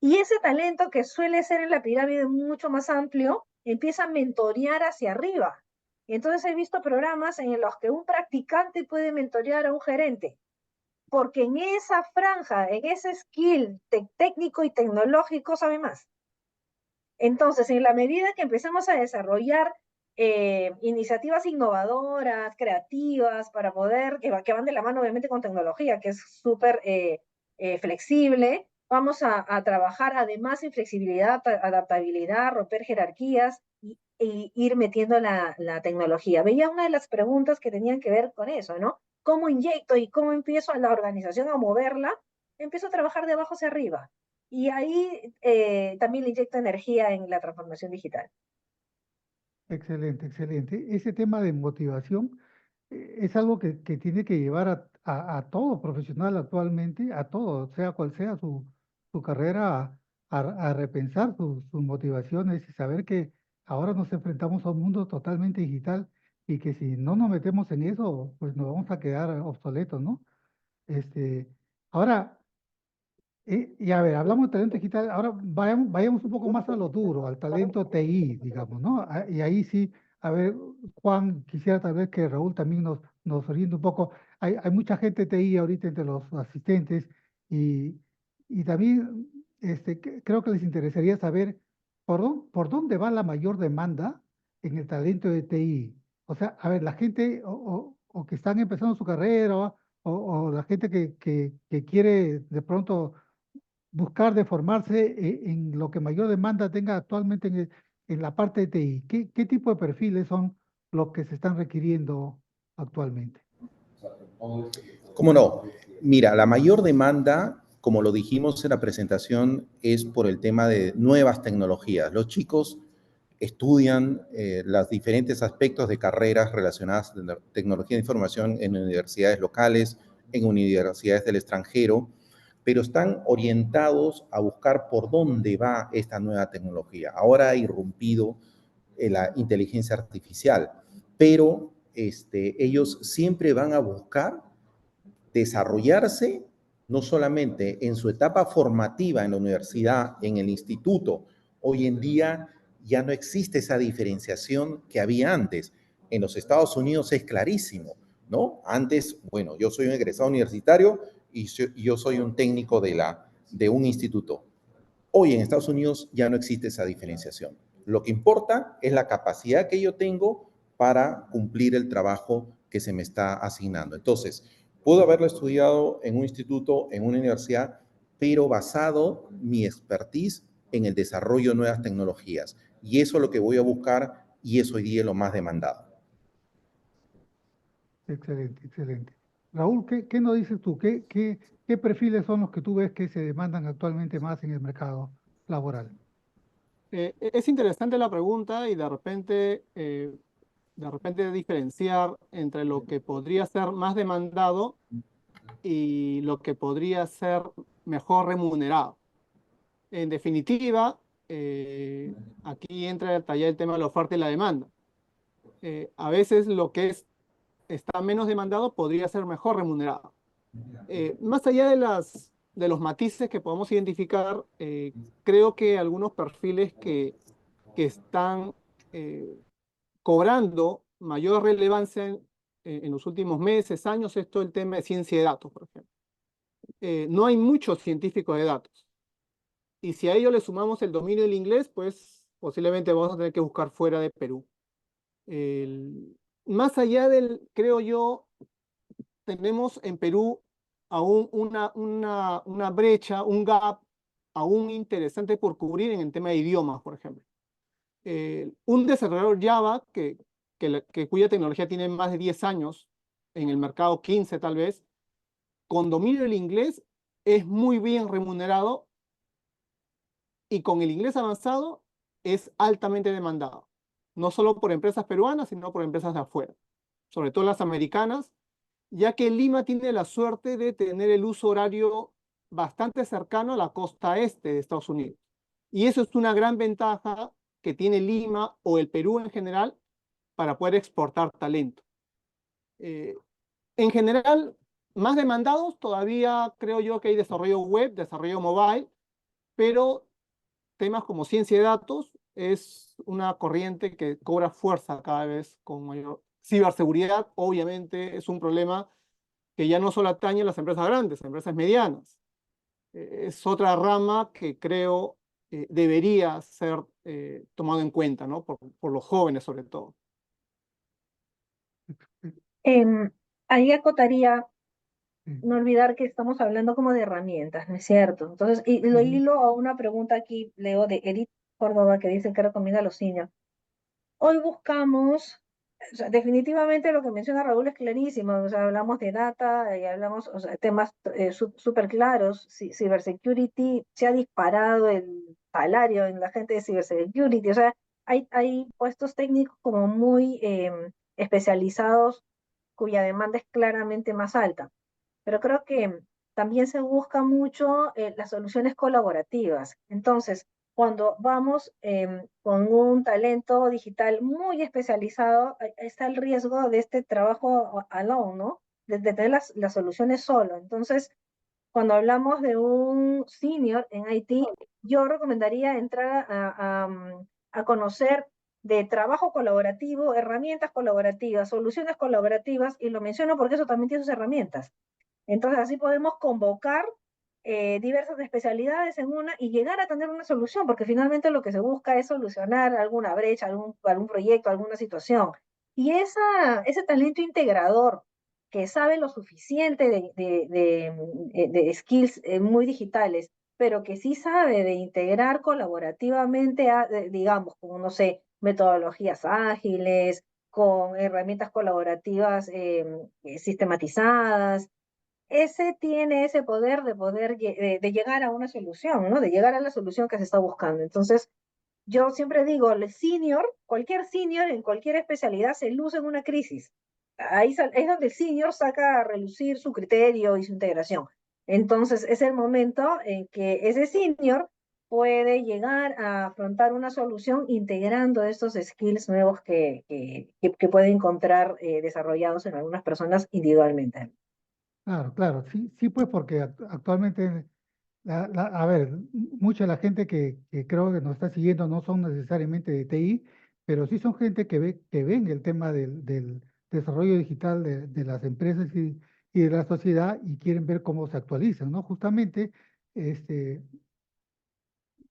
y ese talento que suele ser en la pirámide mucho más amplio, empieza a mentorear hacia arriba. Y entonces he visto programas en los que un practicante puede mentorear a un gerente, porque en esa franja, en ese skill técnico y tecnológico sabe más. Entonces, en la medida que empecemos a desarrollar iniciativas innovadoras, creativas, para poder, que van de la mano obviamente con tecnología, que es súper flexible, vamos a trabajar además en flexibilidad, adaptabilidad, romper jerarquías y ir metiendo la tecnología. Veía una de las preguntas que tenían que ver con eso, ¿no? ¿Cómo inyecto y cómo empiezo a la organización a moverla? Empiezo a trabajar de abajo hacia arriba. Y ahí también le inyecta energía en la transformación digital. Excelente, excelente. Ese tema de motivación es algo que tiene que llevar a todo profesional actualmente, a todo, sea cual sea su carrera, a repensar sus motivaciones y saber que ahora nos enfrentamos a un mundo totalmente digital y que si no nos metemos en eso, pues nos vamos a quedar obsoletos, ¿no? Este, ahora, y a ver, hablamos de talento digital, ahora vayamos un poco más a lo duro, al talento TI, digamos, ¿no? Y ahí sí, a ver, Juan, quisiera tal vez que Raúl también nos oriente un poco. Hay mucha gente TI ahorita entre los asistentes y también creo que les interesaría saber por dónde va la mayor demanda en el talento de TI. O sea, a ver, la gente o que están empezando su carrera o la gente que quiere de pronto buscar de formarse en lo que mayor demanda tenga actualmente en la parte de TI. ¿Qué tipo de perfiles son los que se están requiriendo actualmente? ¿Cómo no? Mira, la mayor demanda, como lo dijimos en la presentación, es por el tema de nuevas tecnologías. Los chicos estudian los diferentes aspectos de carreras relacionadas con tecnología de información en universidades locales, en universidades del extranjero, pero están orientados a buscar por dónde va esta nueva tecnología. Ahora ha irrumpido la inteligencia artificial, pero ellos siempre van a buscar desarrollarse no solamente en su etapa formativa en la universidad, en el instituto. Hoy en día ya no existe esa diferenciación que había antes. En los Estados Unidos es clarísimo, ¿no? Antes, bueno, yo soy un egresado universitario y yo soy un técnico de un instituto. Hoy en Estados Unidos ya no existe esa diferenciación. Lo que importa es la capacidad que yo tengo para cumplir el trabajo que se me está asignando. Entonces, puedo haberlo estudiado en un instituto, en una universidad, pero basado mi expertise en el desarrollo de nuevas tecnologías. Y eso es lo que voy a buscar y eso hoy día es lo más demandado. Excelente, excelente. Raúl, ¿qué nos dices tú? ¿Qué perfiles son los que tú ves que se demandan actualmente más en el mercado laboral? Es interesante la pregunta y de repente diferenciar entre lo que podría ser más demandado y lo que podría ser mejor remunerado. En definitiva, aquí entra a detallar el tema de la oferta y la demanda. A veces lo que está menos demandado podría ser mejor remunerado. Más allá de los matices que podemos identificar, creo que algunos perfiles que están cobrando mayor relevancia en los últimos meses, años, es todo el tema de ciencia de datos, por ejemplo. No hay muchos científicos de datos. Y si a ello le sumamos el dominio del inglés, pues posiblemente vamos a tener que buscar fuera de Perú. Más allá creo yo, tenemos en Perú aún una brecha, un gap aún interesante por cubrir en el tema de idiomas, por ejemplo. Un desarrollador Java cuya tecnología tiene más de 10 años, en el mercado 15 tal vez, con dominio del inglés es muy bien remunerado y con el inglés avanzado es altamente demandado, no solo por empresas peruanas, sino por empresas de afuera, sobre todo las americanas, ya que Lima tiene la suerte de tener el uso horario bastante cercano a la costa este de Estados Unidos. Y eso es una gran ventaja que tiene Lima o el Perú en general para poder exportar talento. En general, más demandados todavía creo yo que hay desarrollo web, desarrollo mobile, pero temas como ciencia de datos es una corriente que cobra fuerza cada vez con mayor. Ciberseguridad, obviamente, es un problema que ya no solo atañe a las empresas grandes, a empresas medianas. Es otra rama que creo debería ser tomado en cuenta, ¿no? Por los jóvenes sobre todo. Em, Ahí acotaría, Sí. no olvidar que estamos hablando como de herramientas, ¿no es cierto? Entonces, y lo Ujú. hilo a una pregunta aquí, Leo, de Edith Córdoba, que dice que recomienda a los seniors. Hoy buscamos, o sea, definitivamente lo que menciona Raúl es clarísimo, o sea, hablamos de data y hablamos, o sea, temas súper claros, cybersecurity, se ha disparado el salario en la gente de cybersecurity, o sea, hay puestos técnicos como muy especializados cuya demanda es claramente más alta, pero creo que también se busca mucho las soluciones colaborativas. Entonces, cuando vamos con un talento digital muy especializado, está el riesgo de este trabajo alone, ¿no? De tener las soluciones solo. Entonces, cuando hablamos de un senior en IT, yo recomendaría entrar a conocer de trabajo colaborativo, herramientas colaborativas, soluciones colaborativas, y lo menciono porque eso también tiene sus herramientas. Entonces, así podemos convocar diversas especialidades en una y llegar a tener una solución, porque finalmente lo que se busca es solucionar alguna brecha, algún proyecto, alguna situación. Y ese talento integrador que sabe lo suficiente de skills muy digitales, pero que sí sabe de integrar colaborativamente, digamos, como, no sé, metodologías ágiles, con herramientas colaborativas sistematizadas, ese tiene ese poder de llegar a una solución, ¿no? De llegar a la solución que se está buscando. Entonces, yo siempre digo, el senior, cualquier senior en cualquier especialidad se luce en una crisis. Ahí es donde el senior saca a relucir su criterio y su integración. Entonces, es el momento en que ese senior puede llegar a afrontar una solución integrando estos skills nuevos que puede encontrar desarrollados en algunas personas individualmente. Claro, claro, sí, sí, pues porque actualmente, a ver, mucha de la gente que creo que nos está siguiendo no son necesariamente de TI, pero sí son gente que ven el tema del desarrollo digital de las empresas y de la sociedad y quieren ver cómo se actualizan, ¿no? Justamente, este,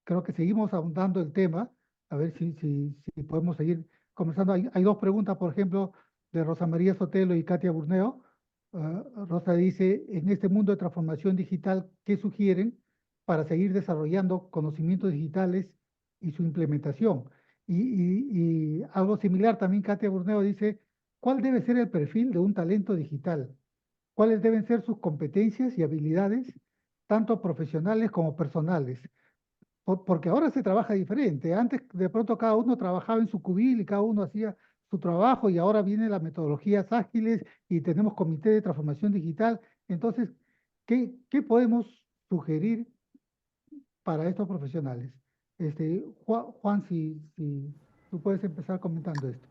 creo que seguimos ahondando el tema, a ver si podemos seguir conversando. Hay dos preguntas, por ejemplo, de Rosa María Sotelo y Katia Burneo. Rosa dice, en este mundo de transformación digital, ¿qué sugieren para seguir desarrollando conocimientos digitales y su implementación? Y algo similar también, Katia Burneo dice, ¿cuál debe ser el perfil de un talento digital? ¿Cuáles deben ser sus competencias y habilidades, tanto profesionales como personales? Porque ahora se trabaja diferente. Antes de pronto cada uno trabajaba en su cubil y cada uno hacía su trabajo y ahora vienen las metodologías ágiles y tenemos comité de transformación digital. Entonces, ¿qué podemos sugerir para estos profesionales? Juan, si tú puedes empezar comentando esto.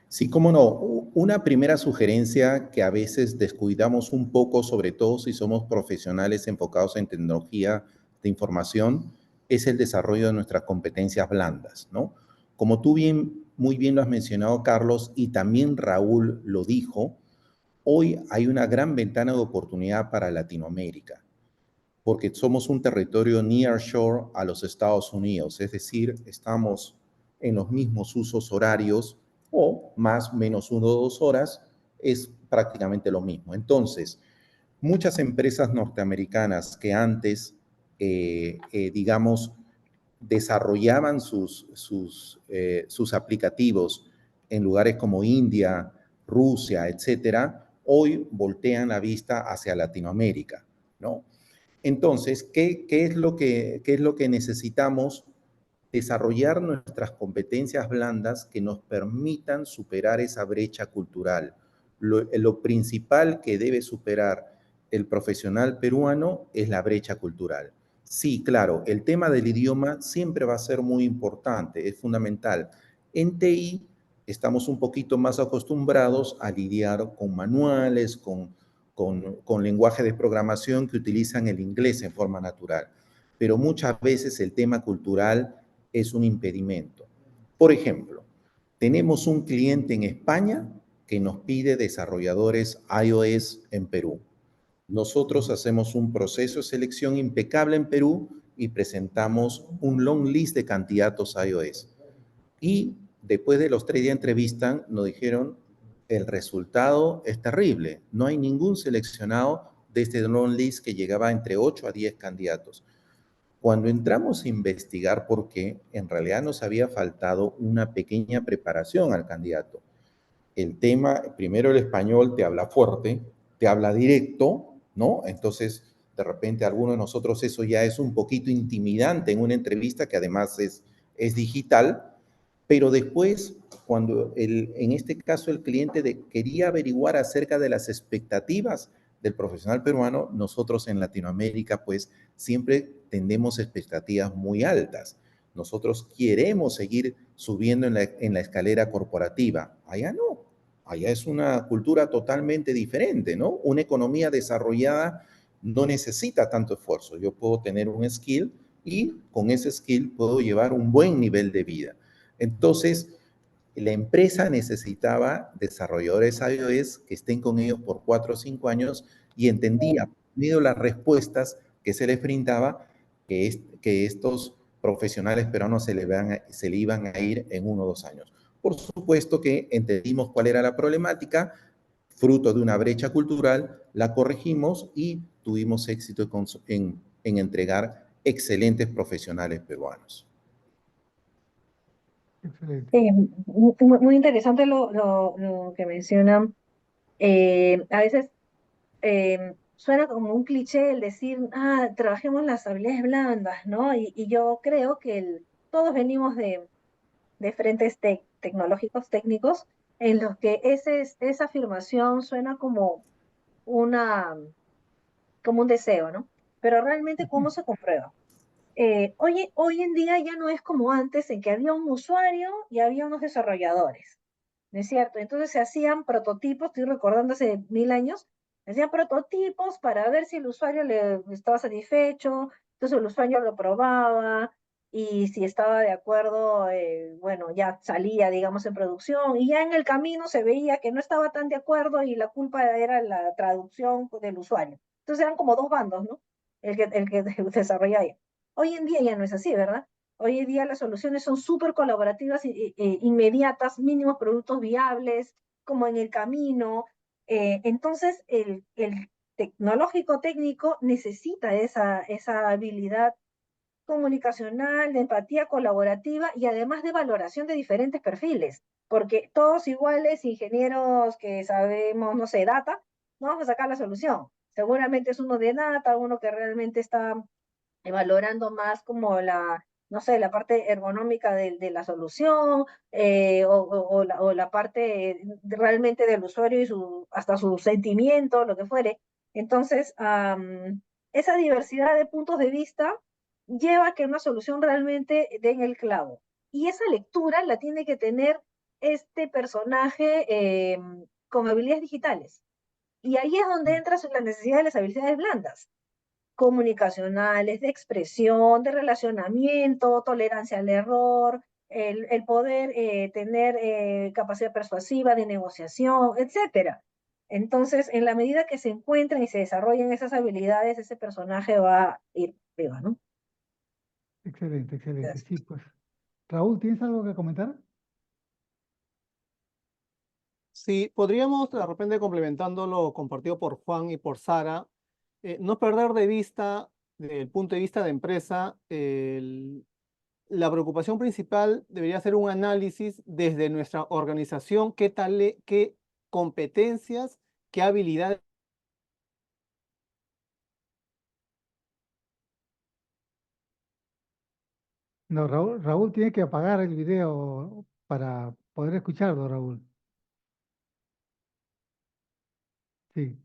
Sí, cómo no. Una primera sugerencia que a veces descuidamos un poco, sobre todo si somos profesionales enfocados en tecnología de información, es el desarrollo de nuestras competencias blandas, ¿no? Como tú muy bien lo has mencionado, Carlos, y también Raúl lo dijo, hoy hay una gran ventana de oportunidad para Latinoamérica, porque somos un territorio nearshore a los Estados Unidos, es decir, estamos en los mismos usos horarios o más o menos 1 o 2 horas, es prácticamente lo mismo. Entonces, muchas empresas norteamericanas que antes, digamos, desarrollaban sus aplicativos en lugares como India, Rusia, etcétera, hoy voltean la vista hacia Latinoamérica, ¿no? Entonces, ¿qué es lo que necesitamos? Desarrollar nuestras competencias blandas que nos permitan superar esa brecha cultural. Lo principal que debe superar el profesional peruano es la brecha cultural. Sí, claro, el tema del idioma siempre va a ser muy importante, es fundamental. En TI estamos un poquito más acostumbrados a lidiar con manuales, con lenguaje de programación que utilizan el inglés en forma natural. Pero muchas veces el tema cultural es un impedimento. Por ejemplo, tenemos un cliente en España que nos pide desarrolladores iOS en Perú. Nosotros hacemos un proceso de selección impecable en Perú y presentamos un long list de candidatos iOS. Y después de los 3 días de entrevista nos dijeron, el resultado es terrible. No hay ningún seleccionado de este long list que llegaba entre 8 a 10 candidatos. Cuando entramos a investigar por qué, en realidad nos había faltado una pequeña preparación al candidato. El tema, primero el español te habla fuerte, te habla directo, ¿no? Entonces, de repente a alguno de nosotros eso ya es un poquito intimidante en una entrevista que además es digital, pero después, cuando en este caso el cliente quería averiguar acerca de las expectativas del profesional peruano, nosotros en Latinoamérica pues siempre tendemos expectativas muy altas. Nosotros queremos seguir subiendo en la escalera corporativa. Allá no. Allá es una cultura totalmente diferente, ¿no? Una economía desarrollada no necesita tanto esfuerzo. Yo puedo tener un skill y con ese skill puedo llevar un buen nivel de vida. Entonces, la empresa necesitaba desarrolladores iOS que estén con ellos por 4 o 5 años y entendía, debido a las respuestas que se les brindaba, que estos profesionales peruanos se le iban a ir en 1 o 2 años. Por supuesto que entendimos cuál era la problemática, fruto de una brecha cultural, la corregimos y tuvimos éxito en entregar excelentes profesionales peruanos. Excelente. Muy interesante lo que mencionan. A veces suena como un cliché el decir, trabajemos las habilidades blandas, ¿no? Y yo creo que todos venimos de frentes tecnológicos, técnicos, en los que esa afirmación suena como un deseo, ¿no? Pero realmente, ¿cómo se comprueba? Hoy en día ya no es como antes, en que había un usuario y había unos desarrolladores, ¿no es cierto? Entonces se hacían prototipos, estoy recordando hace 1000 años, se hacían prototipos para ver si el usuario le estaba satisfecho, entonces el usuario lo probaba y si estaba de acuerdo, bueno, ya salía, digamos, en producción y ya en el camino se veía que no estaba tan de acuerdo y la culpa era la traducción del usuario. Entonces eran como dos bandos, ¿no? El que desarrollaba. Hoy en día ya no es así, ¿verdad? Hoy en día las soluciones son súper colaborativas e inmediatas, mínimos productos viables, como en el camino. Entonces, el tecnológico técnico necesita esa habilidad comunicacional, de empatía colaborativa y además de valoración de diferentes perfiles, porque todos iguales, ingenieros que sabemos, no sé, data, no vamos a sacar la solución. Seguramente es uno de data, uno que realmente está valorando más como no sé, la parte ergonómica de la solución, o la parte realmente del usuario y hasta su sentimiento, lo que fuere. Entonces, esa diversidad de puntos de vista lleva a que una solución realmente dé en el clavo. Y esa lectura la tiene que tener este personaje con habilidades digitales. Y ahí es donde entra la necesidad de las habilidades blandas, comunicacionales, de expresión, de relacionamiento, tolerancia al error, el poder tener capacidad persuasiva de negociación, etcétera. Entonces, en la medida que se encuentran y se desarrollen esas habilidades, ese personaje va a ir arriba, ¿no? Excelente, excelente. Gracias. Sí, pues. Raúl, ¿tienes algo que comentar? Sí, podríamos de repente complementando lo compartido por Juan y por Sara, no perder de vista, desde el punto de vista de empresa, la preocupación principal debería ser un análisis desde nuestra organización, qué competencias, qué habilidades. No, Raúl tiene que apagar el video para poder escucharlo, Raúl. Sí,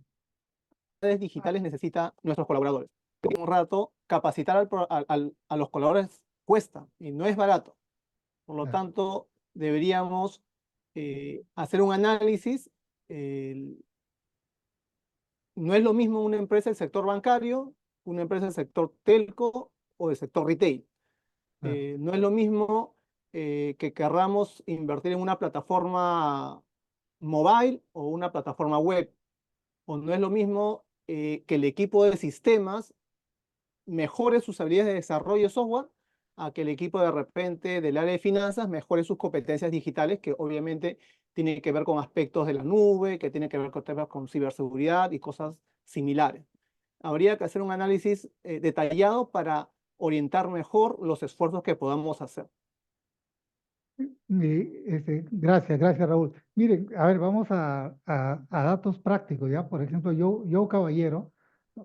Digitales necesita nuestros colaboradores. Un rato, capacitar a los colaboradores cuesta y no es barato. Por lo claro. tanto, deberíamos hacer un análisis. No es lo mismo una empresa del sector bancario, una empresa del sector telco o del sector retail. Claro. No es lo mismo que querramos invertir en una plataforma mobile o una plataforma web. O no es lo mismo que el equipo de sistemas mejore sus habilidades de desarrollo de software a que el equipo de repente del área de finanzas mejore sus competencias digitales, que obviamente tienen que ver con aspectos de la nube, que tienen que ver con temas con ciberseguridad y cosas similares. Habría que hacer un análisis detallado para orientar mejor los esfuerzos que podamos hacer. Gracias, gracias, Raúl. Miren, a ver, vamos a datos prácticos, ¿ya? Por ejemplo, yo Caballero,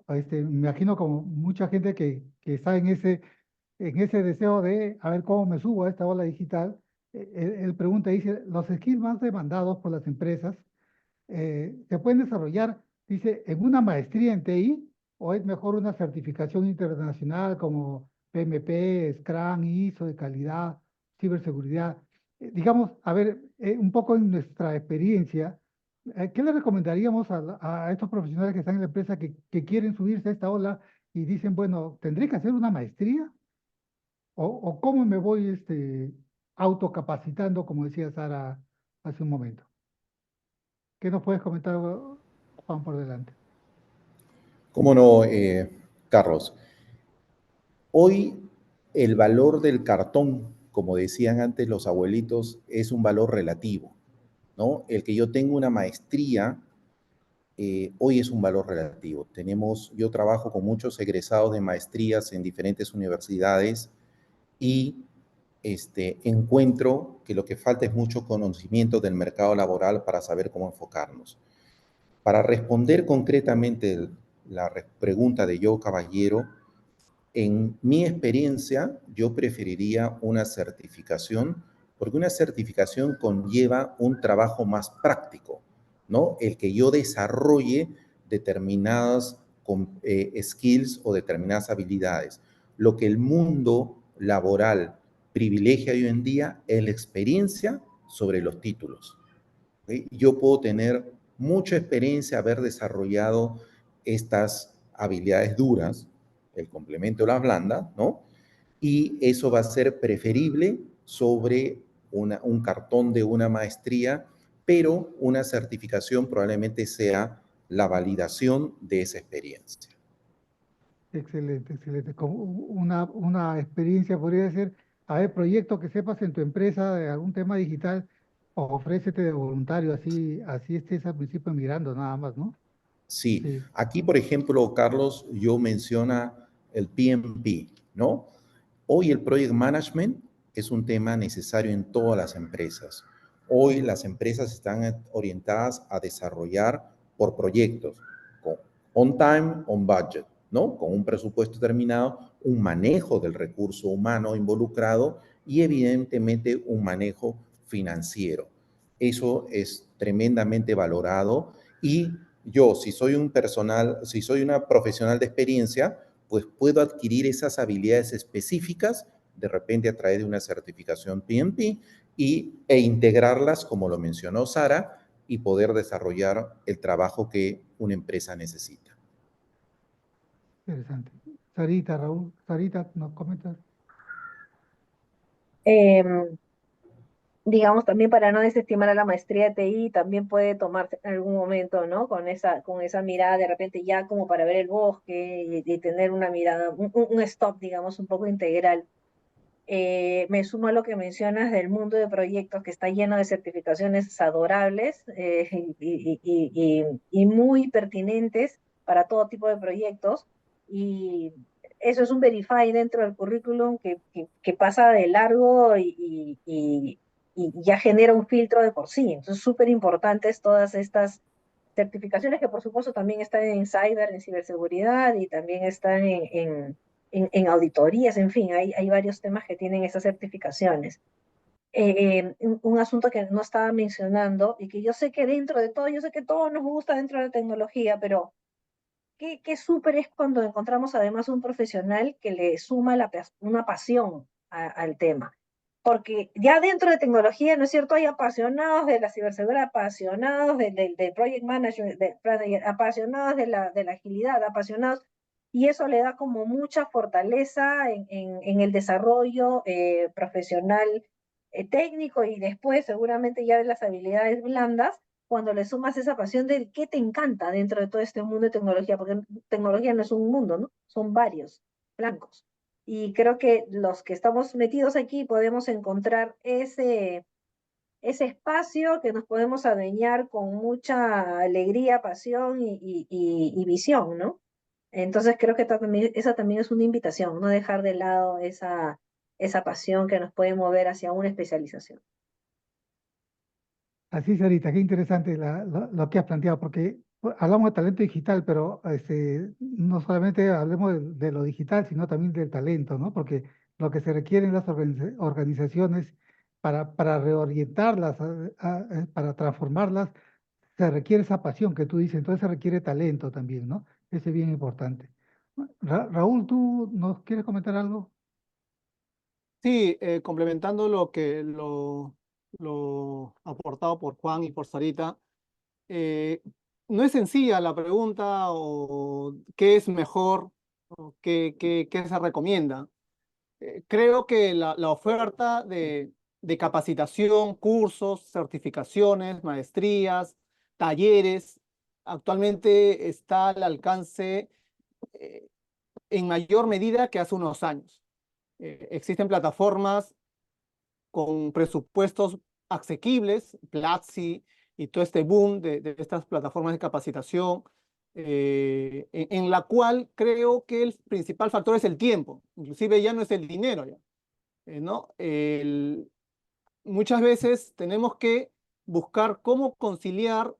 me imagino como mucha gente que está en ese deseo de a ver cómo me subo a esta ola digital. Él pregunta, dice, los skills más demandados por las empresas se pueden desarrollar, dice, en una maestría en TI o es mejor una certificación internacional como PMP, Scrum, ISO de calidad, ciberseguridad. Digamos, a ver, un poco en nuestra experiencia, ¿qué le recomendaríamos a estos profesionales que están en la empresa que quieren subirse a esta ola y dicen, bueno, ¿tendré que hacer una maestría? ¿O cómo me voy autocapacitando, como decía Sara hace un momento? ¿Qué nos puedes comentar, Juan, por delante? ¿Cómo no, Carlos? Hoy el valor del cartón, como decían antes los abuelitos, es un valor relativo, ¿no? El que yo tenga una maestría, hoy es un valor relativo. Yo trabajo con muchos egresados de maestrías en diferentes universidades y encuentro que lo que falta es mucho conocimiento del mercado laboral para saber cómo enfocarnos. Para responder concretamente la pregunta de Yo Caballero, en mi experiencia, yo preferiría una certificación, porque una certificación conlleva un trabajo más práctico, ¿no? El que yo desarrolle determinadas skills o determinadas habilidades. Lo que el mundo laboral privilegia hoy en día es la experiencia sobre los títulos. ¿Okay? Yo puedo tener mucha experiencia, haber desarrollado estas habilidades duras, el complemento de las blandas, ¿no? Y eso va a ser preferible sobre un cartón de una maestría, pero una certificación probablemente sea la validación de esa experiencia. Excelente, excelente. Como una experiencia podría ser, a ver, proyecto que sepas en tu empresa de algún tema digital, ofrécete de voluntario, así estés al principio mirando nada más, ¿no? Sí, Sí, aquí por ejemplo, Carlos, yo menciona el PMP, ¿no? Hoy el project management es un tema necesario en todas las empresas. Hoy las empresas están orientadas a desarrollar por proyectos, on time, on budget, ¿no? Con un presupuesto determinado, un manejo del recurso humano involucrado y evidentemente un manejo financiero. Eso es tremendamente valorado y yo, si soy una profesional de experiencia, pues puedo adquirir esas habilidades específicas, de repente a través de una certificación PMP, e integrarlas, como lo mencionó Sara, y poder desarrollar el trabajo que una empresa necesita. Interesante. Sarita, Raúl, Sarita, ¿nos comentas? Em, digamos, también para no desestimar a la maestría de TI, también puede tomarse en algún momento, ¿no? Con esa mirada de repente ya como para ver el bosque y tener una mirada, un stop, digamos, un poco integral. Me sumo a lo que mencionas del mundo de proyectos que está lleno de certificaciones adorables y muy pertinentes para todo tipo de proyectos. Y eso es un verify dentro del currículum que pasa de largo y ya genera un filtro de por sí. Entonces, súper importantes todas estas certificaciones que por supuesto también están en cyber, en ciberseguridad y también están en auditorías, en fin, hay varios temas que tienen esas certificaciones. Un asunto que no estaba mencionando y que yo sé que dentro de todo, yo sé que todo nos gusta dentro de la tecnología, pero qué súper es cuando encontramos además un profesional que le suma una pasión al tema. Porque ya dentro de tecnología, ¿no es cierto? Hay apasionados de la ciberseguridad, apasionados del project management, apasionados de la agilidad, apasionados, y eso le da como mucha fortaleza en el desarrollo profesional técnico y después seguramente ya de las habilidades blandas cuando le sumas esa pasión de qué te encanta dentro de todo este mundo de tecnología, porque tecnología no es un mundo, ¿no? Son varios blancos. Y creo que los que estamos metidos aquí podemos encontrar ese espacio que nos podemos adueñar con mucha alegría, pasión y visión, ¿no? Entonces creo que esa también es una invitación, no dejar de lado esa pasión que nos puede mover hacia una especialización. Así, Sarita, qué interesante lo que has planteado, porque hablamos de talento digital, pero no solamente hablemos de lo digital, sino también del talento, ¿no? Porque lo que se requiere en las organizaciones para reorientarlas, para transformarlas, se requiere esa pasión que tú dices, entonces se requiere talento también, ¿no? Ese es bien importante. Raúl, ¿tú nos quieres comentar algo? Sí, complementando lo aportado por Juan y por Sarita, eh, no es sencilla la pregunta o qué es mejor o qué se recomienda. Creo que la oferta de capacitación, cursos, certificaciones, maestrías, talleres, actualmente está al alcance eh, en mayor medida que hace unos años. Existen plataformas con presupuestos asequibles, Platzi y todo este boom de estas plataformas de capacitación, en la cual creo que el principal factor es el tiempo, inclusive ya no es el dinero, ya, ¿no? Muchas veces tenemos que buscar cómo conciliar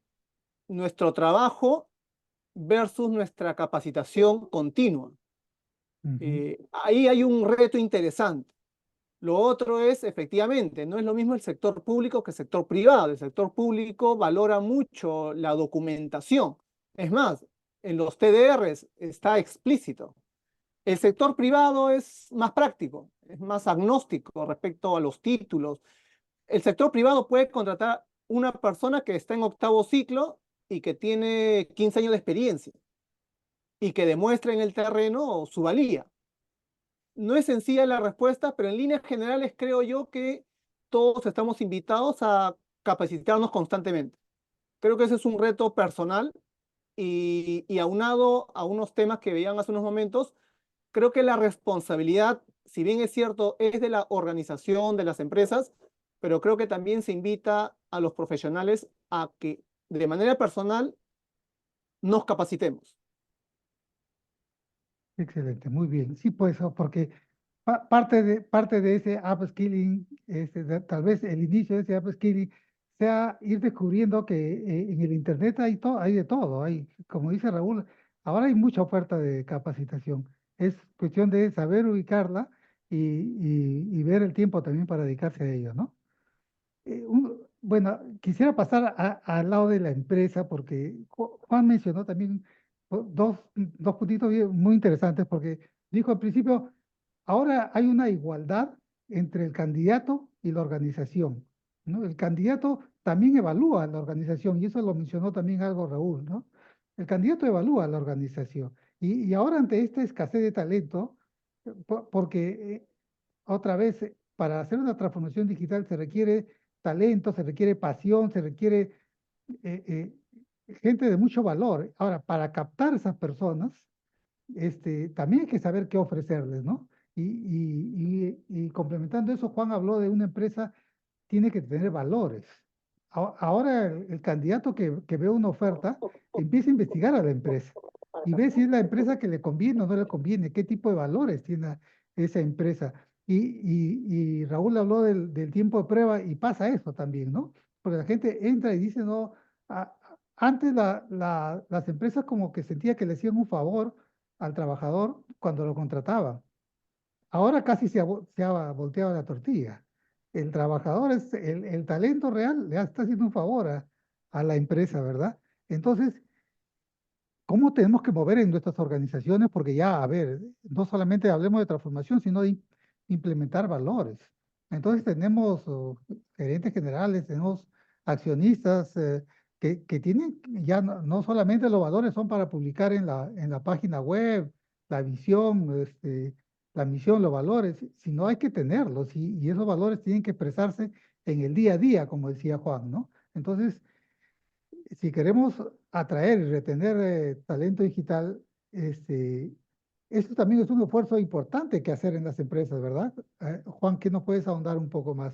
nuestro trabajo versus nuestra capacitación continua. Ujú. Ahí hay un reto interesante. Lo otro es, efectivamente, no es lo mismo el sector público que el sector privado. El sector público valora mucho la documentación. Es más, en los TDRs está explícito. El sector privado es más práctico, es más agnóstico respecto a los títulos. El sector privado puede contratar una persona que está en octavo ciclo y que tiene 15 años de experiencia y que demuestre en el terreno su valía. No es sencilla la respuesta, pero en líneas generales creo yo que todos estamos invitados a capacitarnos constantemente. Creo que ese es un reto personal y aunado a unos temas que veían hace unos momentos, creo que la responsabilidad, si bien es cierto, es de la organización, de las empresas, pero creo que también se invita a los profesionales a que de manera personal nos capacitemos. Excelente, muy bien. Sí, pues, porque parte de ese upskilling, tal vez el inicio de ese upskilling sea ir descubriendo que en el Internet hay de todo. Como dice Raúl, ahora hay mucha oferta de capacitación. Es cuestión de saber ubicarla y ver el tiempo también para dedicarse a ello, ¿no? Bueno, quisiera pasar al lado de la empresa porque Juan mencionó también, dos puntitos muy interesantes, porque dijo al principio, ahora hay una igualdad entre el candidato y la organización, ¿no? El candidato también evalúa la organización, y eso lo mencionó también algo Raúl, ¿no? El candidato evalúa la organización. Y ahora ante esta escasez de talento, porque otra vez, para hacer una transformación digital se requiere talento, se requiere pasión, se requiere gente de mucho valor. Ahora, para captar esas personas, también hay que saber qué ofrecerles, ¿no? Y complementando eso, Juan habló de una empresa, tiene que tener valores. Ahora el candidato que ve una oferta empieza a investigar a la empresa y ve si es la empresa que le conviene o no le conviene, qué tipo de valores tiene esa empresa. Y Raúl habló del tiempo de prueba y pasa eso también, ¿no? Porque la gente entra y dice, no, antes las empresas como que sentía que le hacían un favor al trabajador cuando lo contrataban. Ahora casi se ha volteado la tortilla. El trabajador es el talento real, le está haciendo un favor a la empresa, ¿verdad? Entonces, ¿cómo tenemos que mover en nuestras organizaciones? Porque ya, a ver, no solamente hablemos de transformación, sino de implementar valores. Entonces tenemos gerentes generales, tenemos accionistas que tienen ya no solamente los valores son para publicar en la página web, la visión, la misión, los valores, sino hay que tenerlos y esos valores tienen que expresarse en el día a día, como decía Juan, ¿no? Entonces, si queremos atraer y retener talento digital, esto también es un esfuerzo importante que hacer en las empresas, ¿verdad? Juan, ¿qué nos puedes ahondar un poco más?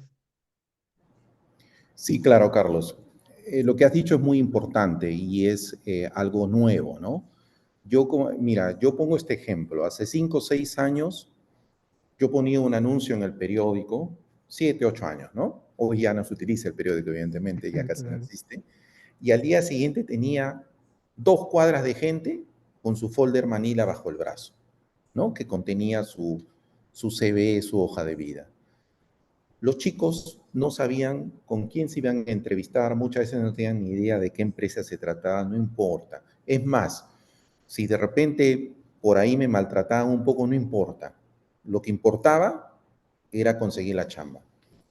Sí, claro, Carlos. Lo que has dicho es muy importante y es algo nuevo, ¿no? Mira, yo pongo este ejemplo. Hace 5 o 6 años, yo ponía un anuncio en el periódico, 7, 8 años, ¿no? Hoy ya no se utiliza el periódico, evidentemente, ya casi no Claro. existe. Y al día siguiente tenía 2 cuadras de gente con su folder Manila bajo el brazo, ¿no? Que contenía su CV, su hoja de vida. Los chicos no sabían con quién se iban a entrevistar, muchas veces no tenían ni idea de qué empresa se trataba, no importa. Es más, si de repente por ahí me maltrataban un poco, no importa. Lo que importaba era conseguir la chamba.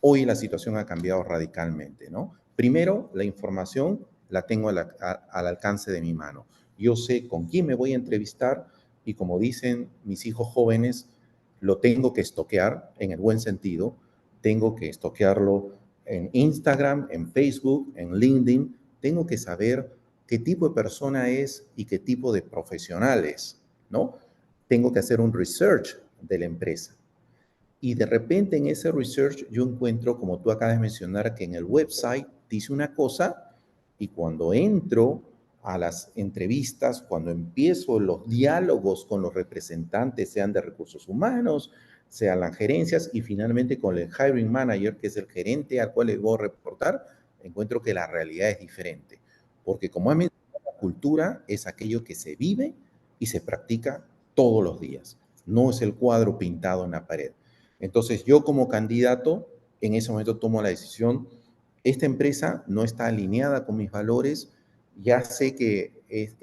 Hoy la situación ha cambiado radicalmente, ¿no? Primero, la información la tengo al alcance de mi mano. Yo sé con quién me voy a entrevistar y como dicen mis hijos jóvenes, lo tengo que estoquear en el buen sentido. Tengo que estoquearlo en Instagram, en Facebook, en LinkedIn. Tengo que saber qué tipo de persona es y qué tipo de profesional es, ¿no? Tengo que hacer un research de la empresa. Y de repente en ese research yo encuentro, como tú acabas de mencionar, que en el website dice una cosa y cuando entro a las entrevistas, cuando empiezo los diálogos con los representantes, sean de recursos humanos, sean las gerencias y finalmente con el hiring manager, que es el gerente al cual les voy a reportar, encuentro que la realidad es diferente. Porque como he mencionado, la cultura es aquello que se vive y se practica todos los días. No es el cuadro pintado en la pared. Entonces yo como candidato en ese momento tomo la decisión, esta empresa no está alineada con mis valores, ya sé que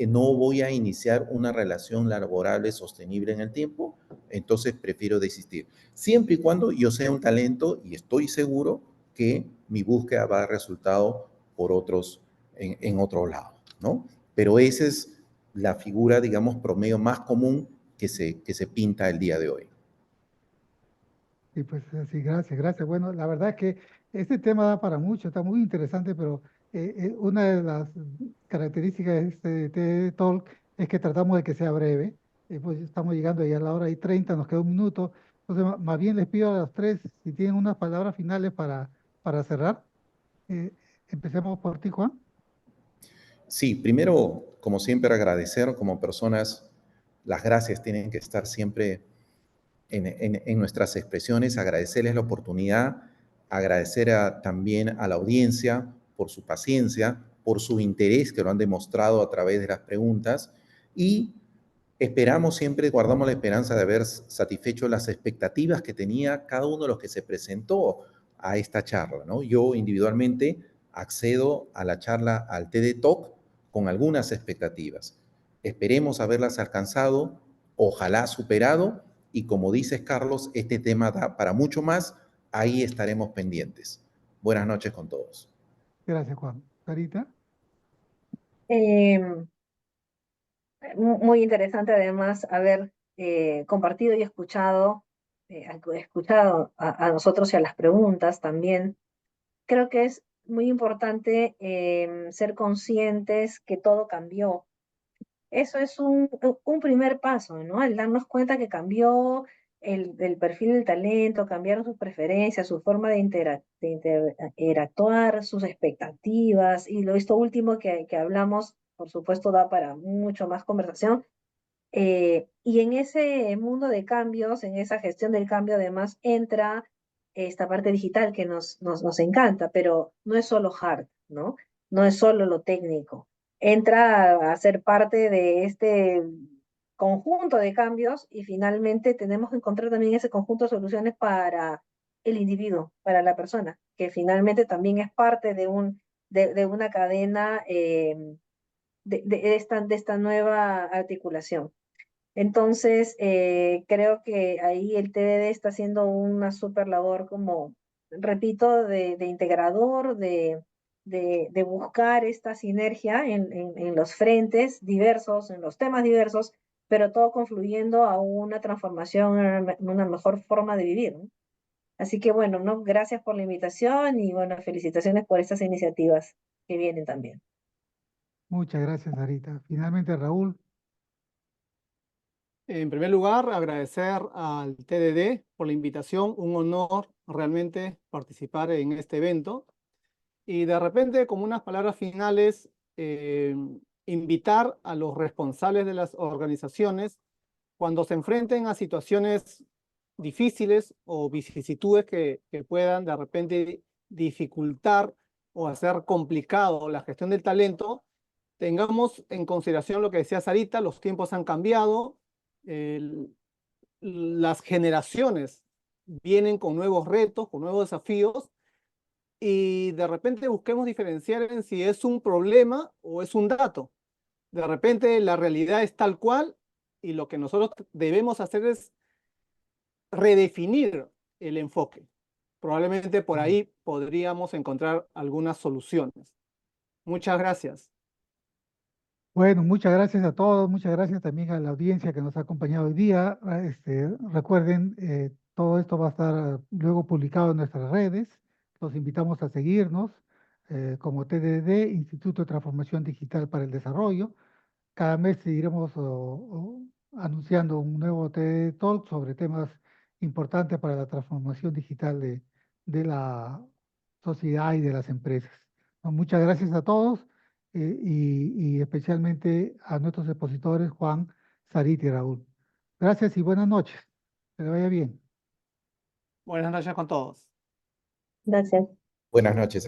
no voy a iniciar una relación laborable sostenible en el tiempo, entonces prefiero desistir. Siempre y cuando yo sea un talento y estoy seguro que mi búsqueda va a dar resultado por otros, en otro lado, ¿no? Pero esa es la figura, digamos, promedio más común que se pinta el día de hoy. Y pues sí, gracias, gracias. Bueno, la verdad es que este tema da para mucho, está muy interesante, pero una de las características de este TED Talk es que tratamos de que sea breve. Pues estamos llegando ya a la hora y 30, nos queda un minuto. Entonces, más bien les pido a los tres si tienen unas palabras finales para cerrar. Eh, Empecemos por ti, Juan. Sí, primero, como siempre, agradecer como personas, las gracias tienen que estar siempre en nuestras expresiones, agradecerles la oportunidad, agradecer también a la audiencia por su paciencia, por su interés que lo han demostrado a través de las preguntas y esperamos siempre, guardamos la esperanza de haber satisfecho las expectativas que tenía cada uno de los que se presentó a esta charla, ¿no? Yo individualmente accedo a la charla, al TED Talk, con algunas expectativas. Esperemos haberlas alcanzado, ojalá superado, y como dices, Carlos, este tema da para mucho más, ahí estaremos pendientes. Buenas noches con todos. Gracias, Juan. Sarita. Em, Muy interesante además haber compartido y escuchado a nosotros y a las preguntas también. Creo que es muy importante ser conscientes que todo cambió. Eso es un primer paso, ¿no? El darnos cuenta que cambió el perfil del talento, cambiaron sus preferencias, su forma de interactuar, sus expectativas, y esto último que hablamos, por supuesto, da para mucho más conversación. Y en ese mundo de cambios, en esa gestión del cambio, además entra esta parte digital que nos encanta, pero no es solo hard, ¿no? No es solo lo técnico. Entra a ser parte de este conjunto de cambios y finalmente tenemos que encontrar también ese conjunto de soluciones para el individuo, para la persona, que finalmente también es parte de una cadena de esta nueva articulación. Entonces, creo que ahí el TDD está haciendo una súper labor como, repito, de integrador, de buscar esta sinergia en los frentes diversos, en los temas diversos, pero todo confluyendo a una transformación, a una mejor forma de vivir, ¿no? Así que bueno, ¿no? Gracias por la invitación y bueno, felicitaciones por estas iniciativas que vienen también. Muchas gracias, Sarita. Finalmente, Raúl. En primer lugar, agradecer al TDD por la invitación, un honor realmente participar en este evento. Y de repente, como unas palabras finales, invitar a los responsables de las organizaciones, cuando se enfrenten a situaciones difíciles o vicisitudes que puedan de repente dificultar o hacer complicado la gestión del talento, tengamos en consideración lo que decía Sarita, los tiempos han cambiado, el- las generaciones vienen con nuevos retos, con nuevos desafíos, y de repente busquemos diferenciar en si es un problema o es un dato. De repente la realidad es tal cual y lo que nosotros debemos hacer es redefinir el enfoque. Probablemente por ahí podríamos encontrar algunas soluciones. Muchas gracias. Bueno, muchas gracias a todos, muchas gracias también a la audiencia que nos ha acompañado hoy día. Recuerden, todo esto va a estar luego publicado en nuestras redes. Los invitamos a seguirnos como TDD, Instituto de Transformación Digital para el Desarrollo. Cada mes seguiremos anunciando un nuevo TDD Talk sobre temas importantes para la transformación digital de la sociedad y de las empresas. ¿No? Muchas gracias a todos y especialmente a nuestros expositores Juan, Sarita y Raúl. Gracias y buenas noches. Que le vaya bien. Buenas noches con todos. Gracias. Buenas noches a